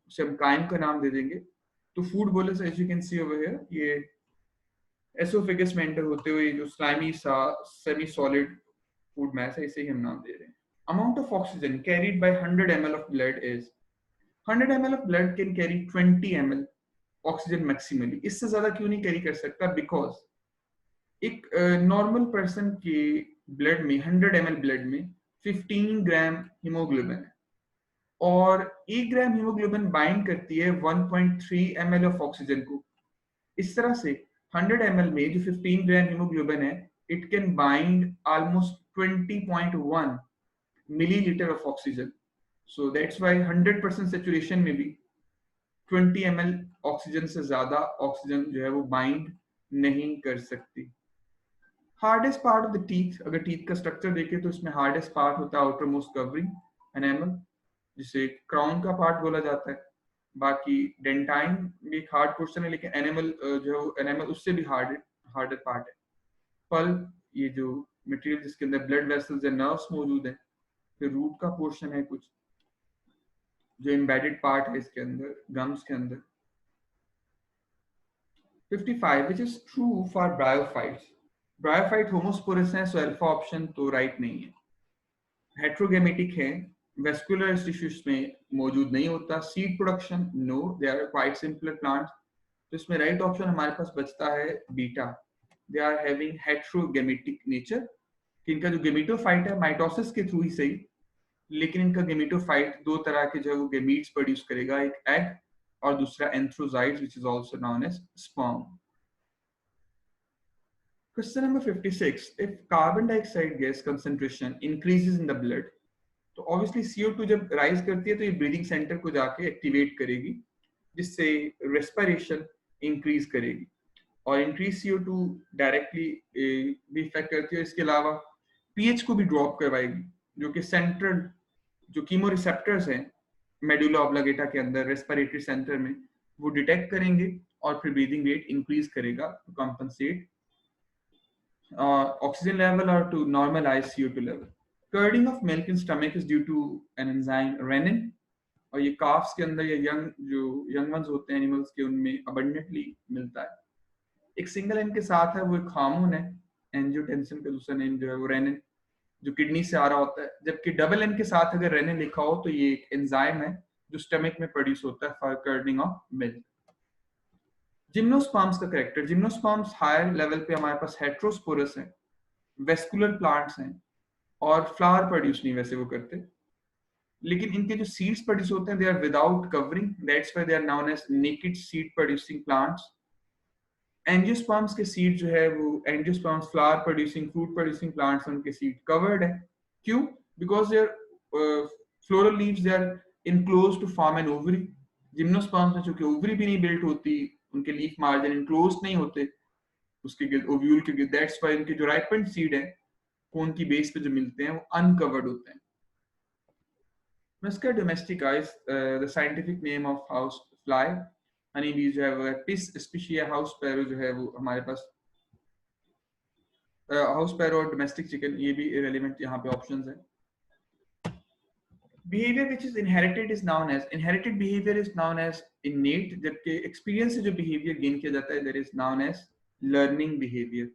उसे हम काइम का नाम दे देंगे. तो food bolus as you can see over here, ये एसोफेगस में एंटर होते हुए जो स्लाइमी सा सेमी सॉलिड फूड मैस है, इसे ही हम नाम दे रहे हैं. Amount of oxygen carried bye 100 ml of blood is 100 ml of blood can carry 20 ml oxygen maximally. इससे ज्यादा क्यों नहीं कैरी कर सकता? बिकॉज एक नॉर्मल पर्सन के ब्लड में 100 ml ब्लड में 15 ग्राम हीमोग्लोबिन है और 1 ग्राम हीमोग्लोबिन बाइंड करती है 1.3 ml ऑफ ऑक्सीजन को. इस तरह से 100 ml में जो 15 ग्राम हीमोग्लोबिन है, it can bind almost 20.1 millilitre of oxygen. So that's why 100% saturation में भी 20 ml ऑक्सीजन से ज्यादा ऑक्सीजन जो है वो बाइंड नहीं कर सकती. Hardest part of the teeth, अगर टीथ का स्ट्रक्चर देखें तो इसमें हार्डेस्ट पार्ट होता है आउटर मोस्ट कवरिंग एनामल, जिसे क्राउन का पार्ट बोला जाता है. बाकी डेंटाइन भी एक हार्ड पोर्शन है, लेकिन एनिमल जो एनिमल उससे भी हार्डर पार्ट है. पल्प, ये जो मटेरियल जिसके अंदर ब्लड वेसल्स या नर्व्स मौजूद है. फिर रूट का पोर्शन है कुछ जो एम्बेडेड पार्ट है इसके अंदर गम्स के अंदर. 55 which is true for bryophytes. Bryophyte homosporous है, सो अल्फा ऑप्शन तो राइट नहीं है. हेट्रोगेमेटिक है, वेस्कुलर टिश्यूज में मौजूद नहीं होता. Seed production no, they are quite simpler plants. तो इसमें राइट ऑप्शन हमारे पास बचता है बीटा. They are having heterogametic nature. इनका जो गेमेटोफाइट है माइटोसिस के थ्रू ही सही, लेकिन इनका गेमेटोफाइट दो तरह के जो है वो गेमीट्स प्रोड्यूस करेगा, एक एग और दूसरा antherozoids which is also known as sperm. Question number 56. If carbon dioxide gas concentration increases in the blood, तो obviously CO2 जब राइज करती है तो ये ब्रीदिंग सेंटर को जाके एक्टिवेट करेगी, जिससे रेस्पिरेशन इंक्रीज करेगी. और इंक्रीज CO2 डायरेक्टली भी इफेक्ट करती है. इसके अलावा पीएच को भी ड्रॉप करवाएगी, जो कि सेंट्रल जो कीमो रिसेप्टर्स हैं मेडुला ऑब्लिगेटा के अंदर रेस्पिरेटरी सेंटर में, वो डिटेक्ट करेंगे और फिर ब्रीदिंग रेट इंक्रीज करेगा to compensate oxygen level or to normalize CO2 level. Curding of milk in stomach is due to an enzyme renin, और ये calves के अंदर या young ones होते हैं animals के, उनमें abundantly मिलता है. एक single N के साथ है वो एक हार्मोन है angiotensin का दूसरा नेम जो है वो renin, जो किडनी से आ रहा होता है. जबकि डबल N के साथ अगर renin लिखा हो तो ये एक एंजाइम है जो स्टमक में प्रोड्यूस होता है फॉर कर्डिंग ऑफ मिल्क. जिम्नोस्पर्म्स का कैरेक्टर, जिम्नोस्पर्म्स हायर लेवल पे हमारे पास हेट्रोस्पोरस हैं, वेस्कुलर प्लांट्स हैं और फ्लावर प्रोड्यूस नहीं वैसे वो करते, लेकिन इनके जो सीड्स प्रोड्यूस होते हैं they are without covering, that's why they are known as naked seed producing plants. Angiosperms के सीड जो है वो angiosperms flower producing fruit producing plants, उनके सीड कवर्ड है. क्यों? Because their floral leaves they are enclosed to form an ovary. Gymnosperms में चूंकि ovary भी नहीं बिल्ट होती, उनके लीफ मार्जिन इनक्लोज नहीं होते उसके गिर्द, ओव्यूल के गिर्द, दैट्स व्हाई इनके जो राइपेंड सीड है कोन की बेस पे जो मिलते हैं वो अनकवर्ड होते हैं. Musca domestica is the scientific name of house fly. Honey bee जो है वो पिस स्पीशीज, हाउस पैरो जो है वो हमारे पास हाउस पैरो और डोमेस्टिक चिकन, ये भी इरेलेवेंट यहाँ पे ऑप्शंस हैं. Behavior which is inherited is known as inherited behavior is known as innate, जबकि experience से जो behavior gain किया जाता है that is known as learning behavior.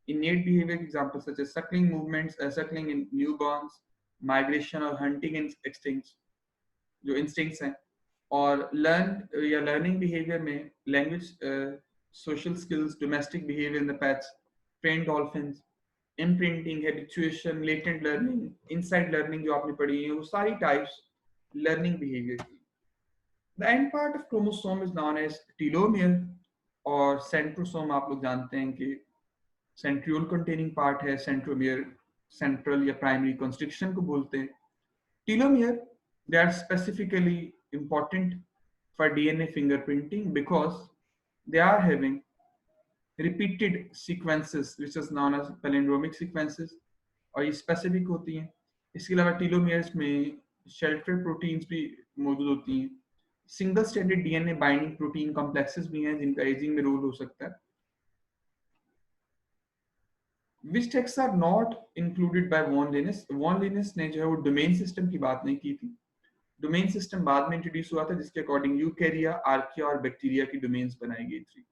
Innate behavior examples such as suckling movements, suckling in newborns, migration और hunting instincts जो instincts हैं. और learning behavior में language, social skills, domestic behavior in the pets, trained dolphins, imprinting, habituation, latent learning, inside learning जो आपने पढ़ी है, वो सारी टाइप्स लर्निंग बिहेवियर की. The end part of chromosome is known as telomere और centrosome आप लोग जानते हैं कि centriole containing part है, centromere central या primary constriction को बोलते हैं. Telomere, they are specifically important for DNA fingerprinting because they are having repeated sequences which is known as palindromic sequences और ये specific होती हैं. इसके अलावा टीलोमियर्स में शेल्टर प्रोटीन्स भी मौजूद होती हैं. Single stranded DNA binding protein complexes भी हैं जिनका एजिंग में रोल हो सकता है. Which texts are not included by Von Linus? Von Linus ने जो है वो डोमेन सिस्टम की बात नहीं की थी. डोमेन सिस्टम बाद में इंट्रोड्यूस हुआ था जिसके अकॉर्डिंग यूकैरिया, आर्किया और बैक्टीरिया की डोमेन्स बनाई गई थी.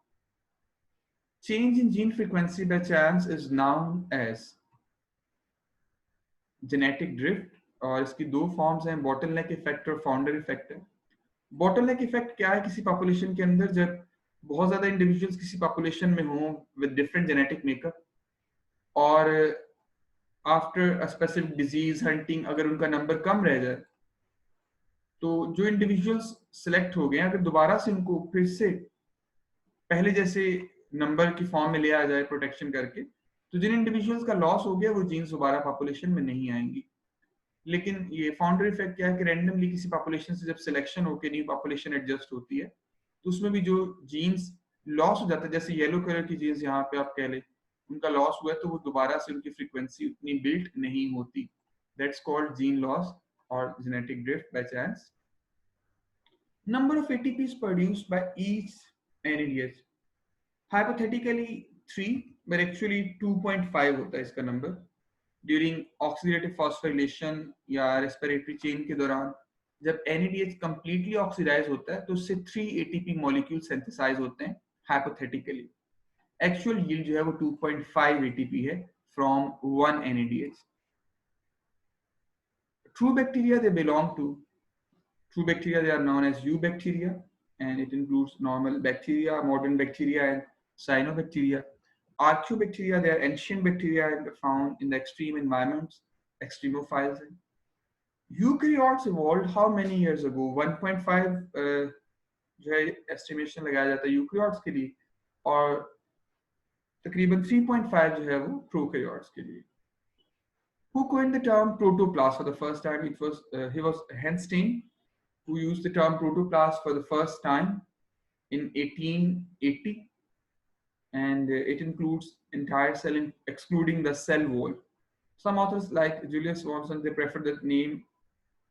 Change in gene frequency by chance is known as genetic drift और इसकी दो फॉर्म्स हैं, बॉटलनेक इफेक्ट और फाउंडर इफेक्ट है. बॉटलनेक इफेक्ट क्या है? किसी पॉपुलेशन के अंदर जब बहुत ज्यादा इंडिविजुअल्स किसी पॉपुलेशन में हों विद डिफरेंट जेनेटिक मेकअप और after a specific disease hunting अगर उनका नंबर कम रह जाए तो जो इंडिविजुअल्स सिलेक्ट हो गए अगर दोबारा से उनको फिर से पहले जैसे नंबर की फॉर्म में ले आ जाए प्रोटेक्शन करके तो जिन इंडिविजुअल्स का लॉस हो गया वो जीन्स दोबारा पॉपुलेशन में नहीं आएंगी. लेकिन ये फाउंडर इफेक्ट क्या है कि रैंडमली किसी पॉपुलेशन से जब सिलेक्शन होकर न्यू पॉपुलेशन एडजस्ट होती है तो उसमें भी जो जीन्स लॉस हो जाता है जैसे येलो कलर की जीन्स यहाँ पे आप कह ले उनका लॉस हुआ है तो वो दोबारा से उनकी फ्रीक्वेंसी उतनी बिल्ट नहीं होती. दैट्स कॉल्ड जीन लॉस और genetic drift by chance. Number of ATPs produced by each NADH hypothetically 3 but actually 2.5 होता है इसका नंबर. ड्यूरिंग ऑक्सीडेटिव फॉस्फोरिलेशन या रेस्पिरेटरी चेन के दौरान जब NADH कंप्लीटली ऑक्सीडाइज होता है तो उससे 3 ATP मॉलिक्यूल सिंथेसाइज होते हैं हाइपोथेटिकली. एक्चुअल यील्ड जो है वो 2.5 ATP है from 1 NADH. True bacteria they belong to. True bacteria they are known as eubacteria and it includes normal bacteria, modern bacteria and cyanobacteria. Archaeobacteria, they are ancient bacteria and found in the extreme environments, extremophiles. Eukaryotes evolved how many years ago? 1.5 जो है estimation लगाया जाता है eukaryotes के लिए और तकरीबन 3.5 जो है वो प्रोकैरियोट्स के लिए. Who coined the term protoplast for the first time? It was he was Henstein who used the term protoplast for the first time in 1880 and it includes entire cell excluding the cell wall. Some authors like Julius Watson they prefer the name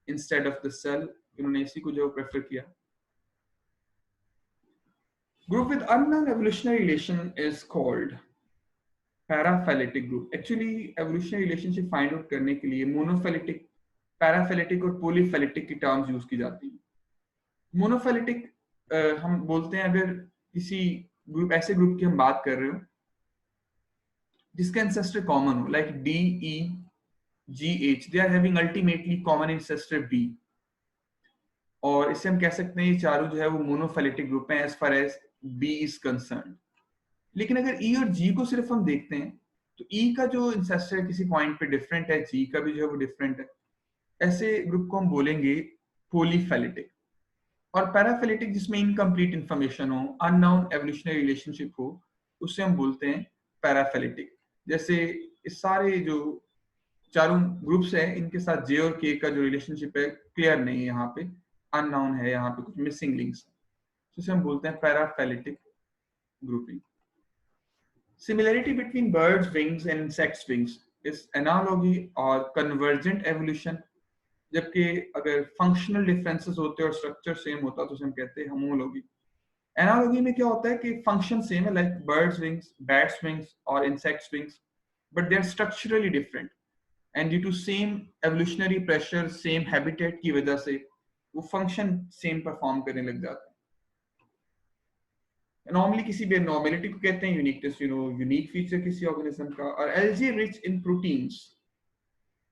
instead of the cell. इन्होंने इसी को जो prefer किया. Group with unknown evolutionary relation is called paraphyletic group. Actually evolutionary relationship find out करने के लिए monophyletic, paraphyletic और polyphyletic की terms use की जाती हैं. Monophyletic हम बोलते हैं अगर किसी ग्रुप ऐसे ग्रुप की हम बात कर रहे हो जिसका ancestor common हो like D, E, G, H, they are having ultimately common ancestor B. और इससे हम कह सकते हैं ये चारों जो है वो मोनोफाइलेटिक ग्रुप हैं as far as B is concerned. लेकिन अगर E और G को सिर्फ हम देखते हैं तो E का जो ancestor किसी पॉइंट पे डिफरेंट है, G का भी जो है वो डिफरेंट है. ऐसे ग्रुप को हम बोलेंगे पोलीफैलेटिक. और पैराफिलेटिक जिसमें इनकम्प्लीट इंफॉर्मेशन हो, अननोन एवोल्यूशनरी रिलेशनशिप हो, उससे हम बोलते हैं पैराफिलेटिक. जैसे इस सारे जो चारों ग्रुप्स हैं इनके साथ जे और के का जो रिलेशनशिप है क्लियर नहीं है, यहाँ पे अननोन है, यहाँ पे कुछ मिसिंग लिंक्स है, जिसे हम बोलते हैं paraphyletic grouping. Similarity between birds wings and insects wings is analogy और कन्वर्जेंट एवोल्यूशन. जबकि अगर फंक्शनल डिफरेंसेस होते हैं और स्ट्रक्चर सेम होता तो उसे हम कहते हैं होमोलॉजी. एनालॉजी में क्या होता है कि फंक्शन सेम है like birds wings, bats wings और insects wings but they are structurally different and due to same evolutionary pressure, same habitat की वजह से वो फंक्शन सेम परफॉर्म करने लग जाता है. नॉर्मली किसी भी एबनॉर्मलिटी को कहते हैं यूनिकनेस, यूनिक फीचर किसी ऑर्गेनिज्म का. और algae rich in proteins.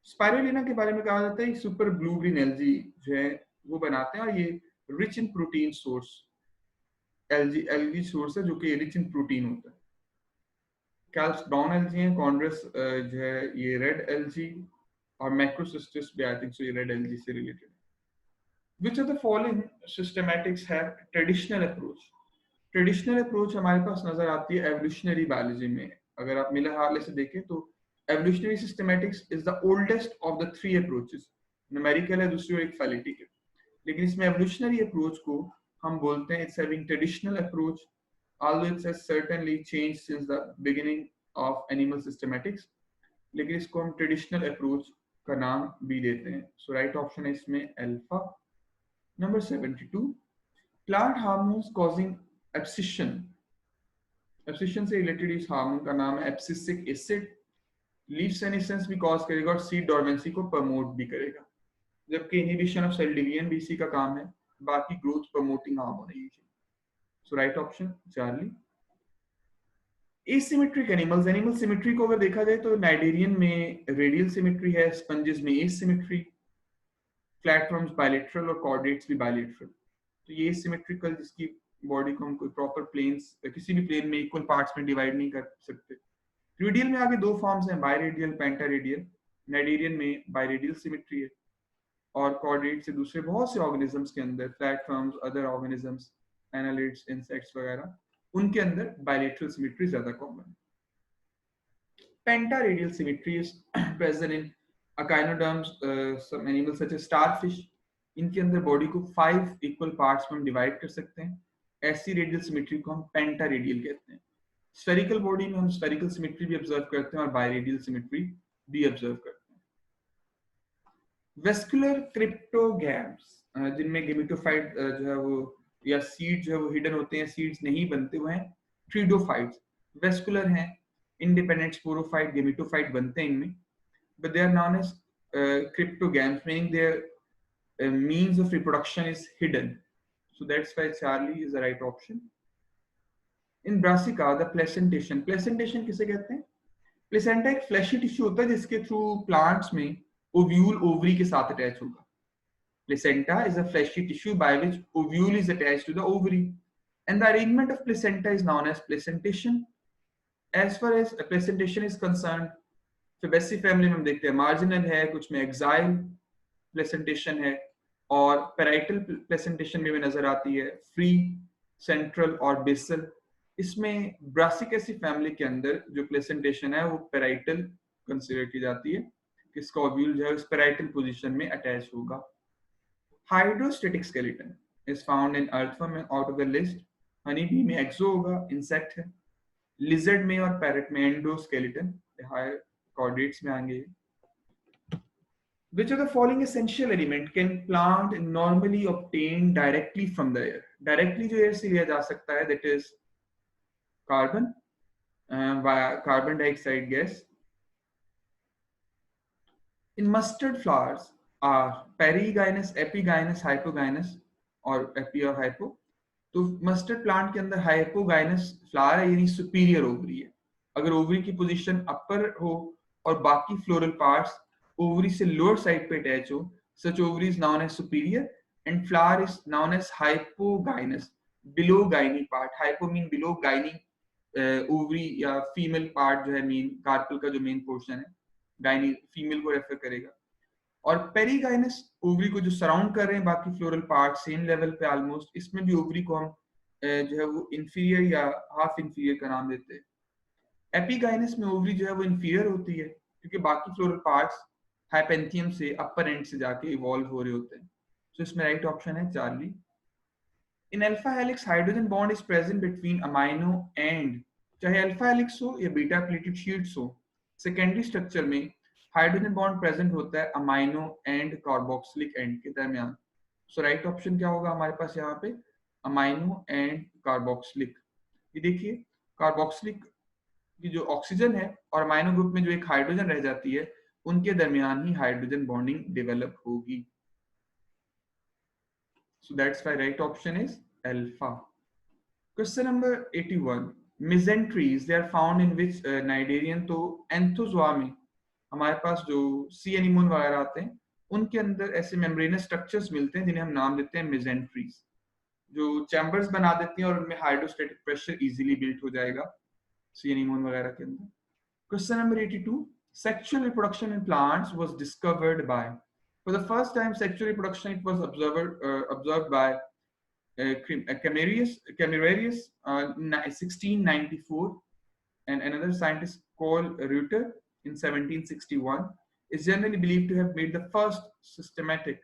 Spirulina के बारे में कहा जाता है सुपर ब्लू ग्रीन एल्जी जो है वो बनाते हैं और ये rich in protein source algae source है जो कि रिच इन प्रोटीन होता है. कैल्स ब्राउन एल्जी है, कॉन्ड्रस जो है ये रेड एल्जी और मैक्रोसिस्टिस भी आई थिंक सो ये रेड एल्जी से रिलेटेड है. Which of the following systematics have traditional approach? Traditional approach हमारे पास नजर आती है एवोल्यूशनरी बायोलॉजी में. अगर आप मिलर हार्ले से देखें तो evolutionary systematics is the oldest of the three approaches. Numerical है दूसरी और एक फैलिटिक है, लेकिन इसमें एवोल्यूशनरी अप्रोच को हम बोलते हैं it's having traditional approach, although it has certainly changed since the beginning of animal systematics, लेकिन इसको हम ट्रेडिशनल अप्रोच का नाम भी देते हैं. सो राइट ऑप्शन है इसमें alpha. Number 72, plant hormones causing abscission. Abscission से रिलेटेड इस हार्मोन का नाम है एब्सिसिक एसिड. लीफ सेनेसेंस भी कॉज करेगा और सीड डोरमेंसी को प्रमोट भी करेगा, जबकि इनहिबिशन ऑफ सेल डिवीजन भी इसी का काम है. बाकी ग्रोथ प्रमोटिंग हार्मोन है. So right option Charlie. Asymmetric animals. Animal symmetry को अगर देखा जाए तो नाइडेरियन में रेडियल सिमेट्री है, स्पंजेस में एसिमेट्री, फ्लैटवर्म्स बायलेटरल और कॉर्डेट्स भी बायलेटरल. तो ये सिमेट्रिकल जिसकी बॉडी को हम कोई प्रॉपर प्लेन्स किसी भी प्लेन में इक्वल पार्ट्स में डिवाइड नहीं कर सकते. रेडियल में आगे दो फॉर्म्स हैं, बायरेडियल पेंटारेडियल. नाइडेरियन में बायरेडियल सिमेट्री है और कॉर्डेट से दूसरे बहुत से ऑर्गेनिजम्स के अंदर, flatworms, other organisms, annelids, insects वगैरह, उनके अंदर बायलेटरल सिमेट्री ज्यादा कॉमन है. Pentaradial symmetry is present in echinoderms, some animals such as starfish. इनके अंदर बॉडी को 5 इक्वल पार्ट्स में हम डिवाइड कर सकते हैं. ऐसी रेडियल सिमेट्री को हम पेंटारेडियल कहते हैं. स्फेरिकल बॉडी में हम स्फेरिकल सिमेट्री भी ऑब्जर्व करते हैं और बायरेडियल सिमेट्री भी ऑब्जर्व करते हैं. वेस्कुलर क्रिप्टोगैम्स, जिनमें गेमेटोफाइट जो है वो या सीड जो है वो हिडन होते हैं, सीड्स नहीं बनते हुए हैं, ट्रिडोफाइट्स. वेस्कुलर हैं, independent sporophyte, gametophyte बनते हैं इनमें, but they are known as cryptogams, meaning their means of reproduction is hidden. So that's why Charlie is the right option. In Brassica, the placentation. Placentation किसे कहते हैं? Placenta एक fleshy tissue होता है जिसके through plants में ovule ovary के साथ attach होगा. Placenta is a fleshy tissue by which ovule is attached to the ovary, and the arrangement of placenta is known as placentation. As far as placentation is concerned, Fabaceae family में हम देखते हैं marginal है, कुछ में exile placentation है, और parietal placentation में भी नजर आती है, free, central और basal. इसमें Brassicaceae family के अंदर जो placentation है वो parietal consider की जाती है, इसका ovule जो है उस parietal position में attach होगा. Hydrostatic skeleton is found in earthworm out of the list. Honeybee में exo होगा, insect है. लिजर्ड में और पैरेट में एंडोस्केलेटन, हायर कॉर्डेट्स में आएंगे. Which of the following essential element can plant normally obtain directly from the air? Directly जो air से लिया जा सकता है, that is carbon, via carbon dioxide gas. In mustard flowers are perigynous, epigynous, hypogynous, और epi और hypo. तो mustard plant के अंदर हाइपोगाइनस फ्लावर है, यानी सुपीरियर ओवरी है. अगर ओवरी की पोजीशन अपर हो और बाकी फ्लोरल पार्ट्स ओवरी से लोअर साइड पे अटैच हो, such ovary is known as superior and flower is known as hypogynous, below gyne part. Hypo mean below, gyne ovary या फीमेल पार्ट जो है, मेन कार्पल का जो मेन पोर्शन है, gyne female को refer करेगा. और पेरीगाइनस ओवरी को जो सराउंड कर रहे हैं बाकी फ्लोरल पार्ट सेम लेवल पे ऑलमोस्ट, इसमें भी ओवरी को हम जो है वो इंफीरियर या हाफ इंफीरियर का नाम देते हैं. एपिगाइनस में ओवरी जो है वो इंफीरियर होती है क्योंकि बाकी फ्लोरल पार्ट्स हाइपेंथियम से अपर एंड से जाके इवॉल्व हो रहे होते हैं. सो इसमें राइट ऑप्शन है Charlie. In alpha helix hydrogen bond is present between amino and, चाहे अल्फा हेलिक्स हो या बीटा प्लेटेड शीट्स हो, सेकेंडरी स्ट्रक्चर में हाइड्रोजन बॉन्ड प्रेजेंट होता है अमाइनो एंड कार्बोक्सिलिक एंड के दरमियान. सो राइट ऑप्शन क्या होगा हमारे पास यहाँ पे? Amino and carboxylic. ये देखिए कार्बोक्सिलिक की जो ऑक्सीजन है और अमाइनो ग्रुप में जो एक हाइड्रोजन रह जाती है, उनके दरमियान ही हाइड्रोजन बॉन्डिंग डेवलप होगी. So that's why right option is alpha. Question number 81. Mesenteries, they are found in which cnidarian? तो एंथोजोआ में हमारे पास जो सी एनिमोन वगैरह आते हैं उनके अंदर ऐसे मेम्ब्रेनस स्ट्रक्चर्स मिलते हैं जिन्हें हम नाम देते हैं मेसेंट्रीज, जो चैम्बर्स बना देती हैं और उनमें हाइड्रोस्टैटिक प्रेशर इजीली बिल्ट हो जाएगा सी एनिमोन वगैरह के अंदर. Question number 82. Sexual reproduction in plants was discovered by. For the first time, sexual reproduction it was observed by Camerarius in 1694, and another scientist called Reuter in 1761 is generally believed to have made the first systematic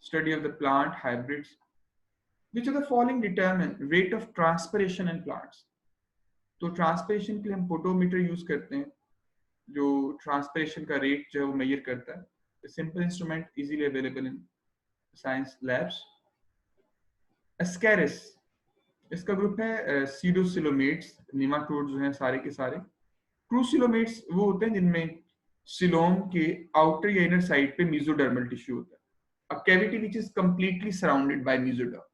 study of the plant hybrids. Which of the following determine rate of transpiration in plants? तो transpiration के लिए हम potometer use करते हैं जो transpiration का rate जो है वो मेजर करता है simple instrument easily available in science labs Ascaris इसका ग्रुप है सीडोसिलोमेट्स निमाटोड जो हैं सारे के सारे क्रूसिलोमेट्स वो होते हैं जिनमें सिलोम के आउटर या इनर साइड पे मेसोडर्मल टिश्यू होता है a cavity which is completely surrounded by mesoderm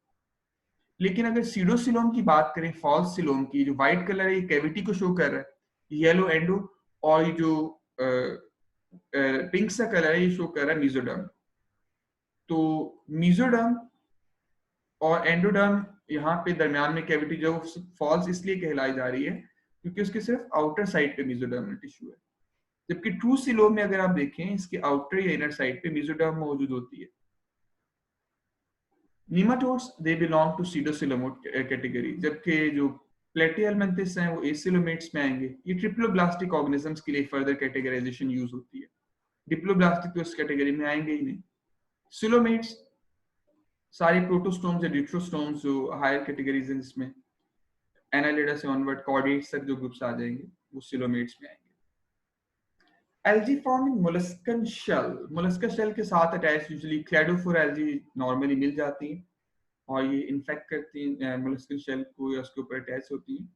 लेकिन अगर सीडोसिलोम की बात करें फॉल्स सिलोम की जो व्हाइट कलर है ये कैविटी को शो कर रहा है येलो एंडो और ये जो पिंक सा कलर है ये शो कर रहा है मेसोडर्म तो मेसोडर्म और एंडोडर्म यहाँ पे दरमियान में कैविटी जो फॉल्स इसलिए कहलाई जा रही है क्योंकि उसके सिर्फ आउटर साइड पे मेसोडर्मल टिश्यू है जबकि ट्रू सिलोम में अगर आप देखें इसके आउटर या इनर साइड पे मेसोडर्म मौजूद होती है Nematodes they belong to pseudocoelomate category जबकि जो प्लेटिहेलमिन्थस हैं वो एसिलोमेट्स में आएंगे ये ट्रिप्लोब्लास्टिक ऑर्गेनिजम्स के लिए फर्दर कैटेगराइजेशन यूज होती है डिप्लोब्लास्टिक तो इस कैटेगरी में आएंगे ही नहीं सिलोमेट्स सारे प्रोटोस्टोम्स या ड्यूट्रोस्टोम्स जो हायर कैटेगरीज हैं जिसमें एनालिडा से ऑनवर्ड कॉर्डेट्स तक जो ग्रुप्स आ जाएंगे वो सिलोमेट्स में आएंगे algae forming molluscan shell mollusca shell के साथ attach usually cladophora algae normally मिल जाती हैं और ये इन्फेक्ट करती हैं मोलस्कन शेल को या उसके ऊपर अटैच होती हैं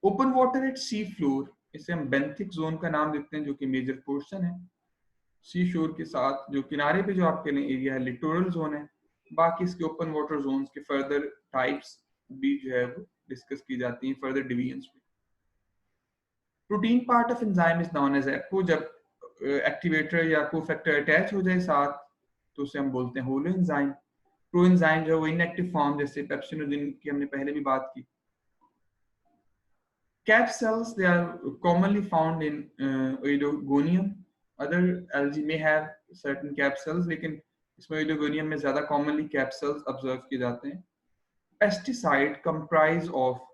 open water at sea floor इसे हम बेंथिक जोन का नाम देते हैं जो कि मेजर पोर्शन है सी शोर के साथ जो किनारे पे जो आपके लिए एरिया है लिटोरल जोन है बाकी इसके ओपन वाटर जोन्स के फर्दर टाइप्स भी जो है वो डिस्कस की जाती हैं फर्दर डिवीजन्स में protein part of enzyme is known as apo जब एक्टिवेटर या कोफैक्टर अटैच हो जाए साथ तो उसे हम बोलते हैं होलो एंजाइम प्रो एंजाइम जो है वो इनएक्टिव फॉर्म जैसे पेप्सिनोजिन की हमने पहले भी बात की cap cells they are commonly found in Oedogonium other algae में हैव सर्टेन कैप सेल्स लेकिन इसमें ओइडोगोनियम में ज्यादा कॉमनली कैप सेल्स ऑब्जर्व किए जाते हैं pesticide comprise of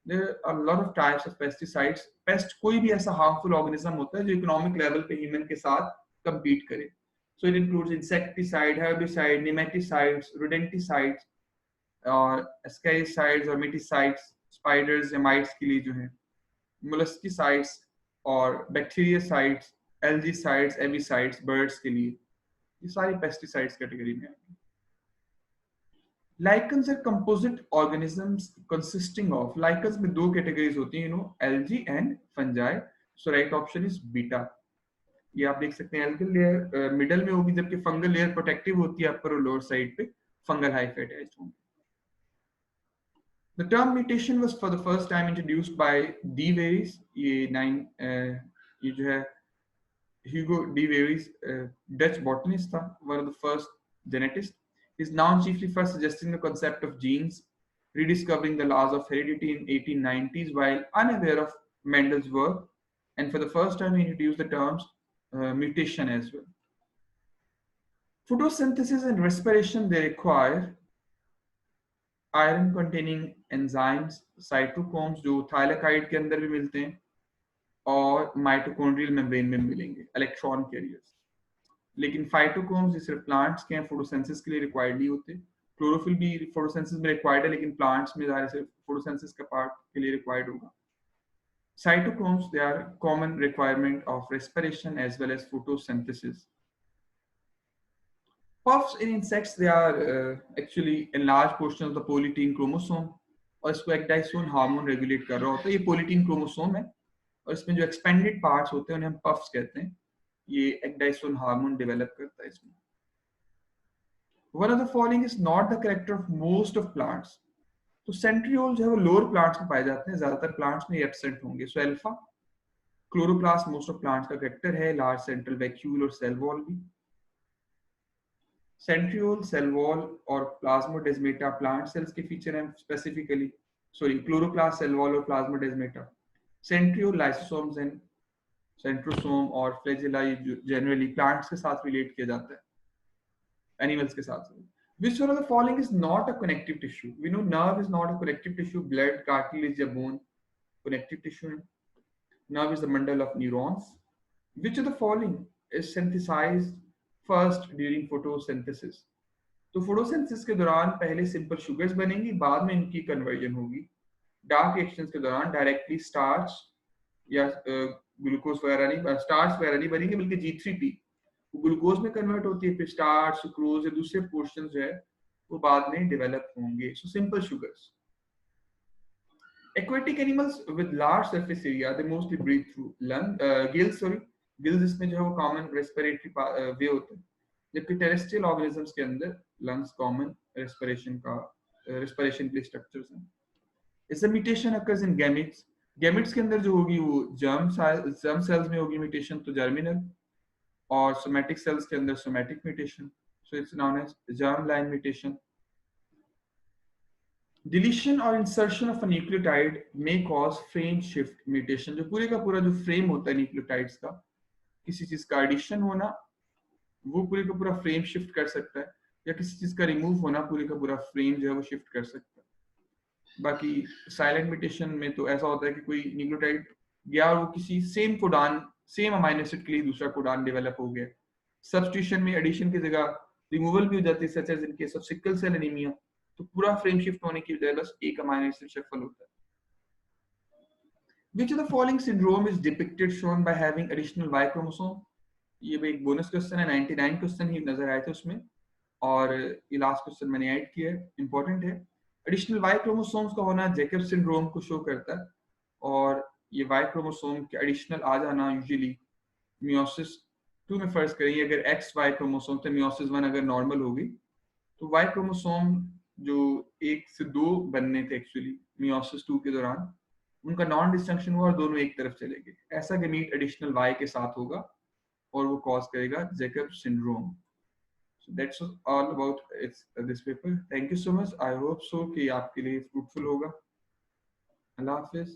there are a lot of types of pesticides pest कोई भी ऐसा harmful organism होता है जो economic level पे human के साथ compete करे so it includes insecticide herbicide nematicides rodenticides और ascaricides और miticides spiders या mites के लिए जो है molluscicides और bactericides algicides herbicides birds के लिए ये सारी pesticides category में आएंगे Lichens are composite organisms consisting of lichens में दो categories होती हैं algae and fungi so right option is beta ये आप देख सकते हैं algal layer middle में होगी जबकि fungal layer protective होती है upper और lower side पे fungal hyphae attached होंगे The term mutation was for the first time introduced by D. Veris ये जो है Hugo D. Veris Dutch botanist था one of the first genetists is now chiefly for suggesting the concept of genes, rediscovering the laws of heredity in 1890s while unaware of Mendel's work, and for the first time he introduced the terms mutation as well. Photosynthesis and respiration they require iron-containing enzymes, cytochromes जो thylakoid के अंदर भी मिलते हैं और mitochondrial membrane में मिलेंगे, electron carriers. लेकिन फाइटोक्रोम्स सिर्फ प्लांट्स के हैं फोटोसिंथेसिस के लिए रिक्वायर्ड नहीं होते क्लोरोफिल भी फोटोसिंथेसिस में रिक्वायर्ड है लेकिन प्लांट्स में ज़ाहिर से फोटोसिंथेसिस का पार्ट के लिए रिक्वायर्ड होगा cytochromes they are common requirement of respiration as well as photosynthesis puffs in insects they are actually enlarged portion of the polytene chromosome और इसको एक्डाइसोन हार्मोन रेगुलेट कर रहा होता है ये पोलिटीन क्रोमोसोम है और इसमें जो एक्सपेंडेड पार्ट्स होते हैं उन्हें हम पफ्स कहते हैं ये एक्डाइसोन हार्मोन डेवलप करता है इसमें One of the following is not the character of most of plants. तो सेंट्रियोल जो है वो लोअर प्लांट्स में पाए जाते हैं ज्यादातर प्लांट्स में एब्सेंट होंगे so alpha chloroplast most of plants का कैरेक्टर है लार्ज सेंट्रल वैक्यूल और सेल वॉल भी सेंट्रियोल सेल वॉल और प्लाज्मोडेस्मेटा प्लांट सेल्स के फीचर हैं स्पेसिफिकली क्लोरोप्लास्ट सेल वॉल और plasmodesmata centriole lysosomes and centrosome और फ्लैजेला जनरली प्लांट्स के साथ रिलेट किया जाता है एनिमल्स के साथ। Which one of the following is not a connective tissue? We know nerve is not a connective tissue. Blood, cartilage, या bone connective tissue है. Nerve is the bundle of neurons. Which of the following is synthesized first during photosynthesis? तो photosynthesis के दौरान पहले simple sugars बनेंगी, बाद में इनकी कन्वर्जन होगी। डार्क रिएक्शंस के दौरान डायरेक्टली स्टार्च या ग्लूकोज वगैरह नहीं, स्टार्च वगैरह नहीं बनेंगे, बल्कि G3P ग्लूकोज में कन्वर्ट होती है, फिर स्टार्च, सुक्रोज या दूसरे पोर्शन जो है वो बाद में डेवलप होंगे। So simple sugars. Aquatic animals with large surface area they mostly breathe through gills, gills इसमें जो है वो कॉमन रेस्पिरेटरी वे होते हैं, जबकि टेरेस्ट्रियल ऑर्गेनिजम्स के अंदर लंग्स कॉमन रेस्पिरेशन के लिए स्ट्रक्चर्स हैं। It's a mutation occurs in gametes, gametes के अंदर जो होगी वो जर्म सेल्स में होगी म्यूटेशन, तो जर्मिनल, और सोमैटिक सेल्स के अंदर somatic mutation, so it's known as germ line mutation. Deletion और insertion of a nucleotide may cause frame shift mutation, जो पूरे का पूरा जो फ्रेम होता है न्यूक्लियोटाइड्स का, किसी चीज का एडिशन होना वो पूरे का पूरा फ्रेम शिफ्ट कर सकता है, या किसी चीज का रिमूव होना पूरे का पूरा फ्रेम जो है वो शिफ्ट कर सकता है। बाकी साइलेंट म्यूटेशन में तो ऐसा होता है कि कोई न्यूक्लियोटाइड गया और वो किसी same codon, same amino acid के लिए दूसरा कोडान डेवलप हो गया। सब्स्टिट्यूशन में एडिशन की जगह रिमूवल भी हो जाती है, such as in case of sickle cell anaemia, तो पूरा फ्रेम शिफ्ट होने की बजाय बस एक अमाइनो एसिड शफल होता है। Which of the following syndrome is depicted shown by having additional Y chromosome? ये भी एक बोनस क्वेश्चन है, 99 क्वेश्चन ही नजर आए थे उसमें, और ये लास्ट क्वेश्चन मैंने ऐड किया है, इंपॉर्टेंट है। एडिशनल वाई क्रोमोसोम्स का होना जैकब सिंड्रोम को शो करता है, और ये वाई क्रोमोसोम के एडिशनल आ जाना यूजुअली मियोसिस 2 में फर्ज करेंगे, अगर एक्स वाई क्रोमोसोम थे, मियोसिस 1 अगर नॉर्मल होगी, तो वाई क्रोमोसोम जो 1 से 2 बनने थे एक्चुअली मियोसिस 2 के दौरान, उनका नॉन डिस्टिंक्शन हुआ और दोनों एक तरफ चले गए। ऐसा गमीट एडिशनल वाई के साथ होगा और वो कॉज करेगा Jacob syndrome. So that's all about this paper. Thank you so much. I hope so कि आपके लिए fruitful होगा। अल्लाह हाफिज।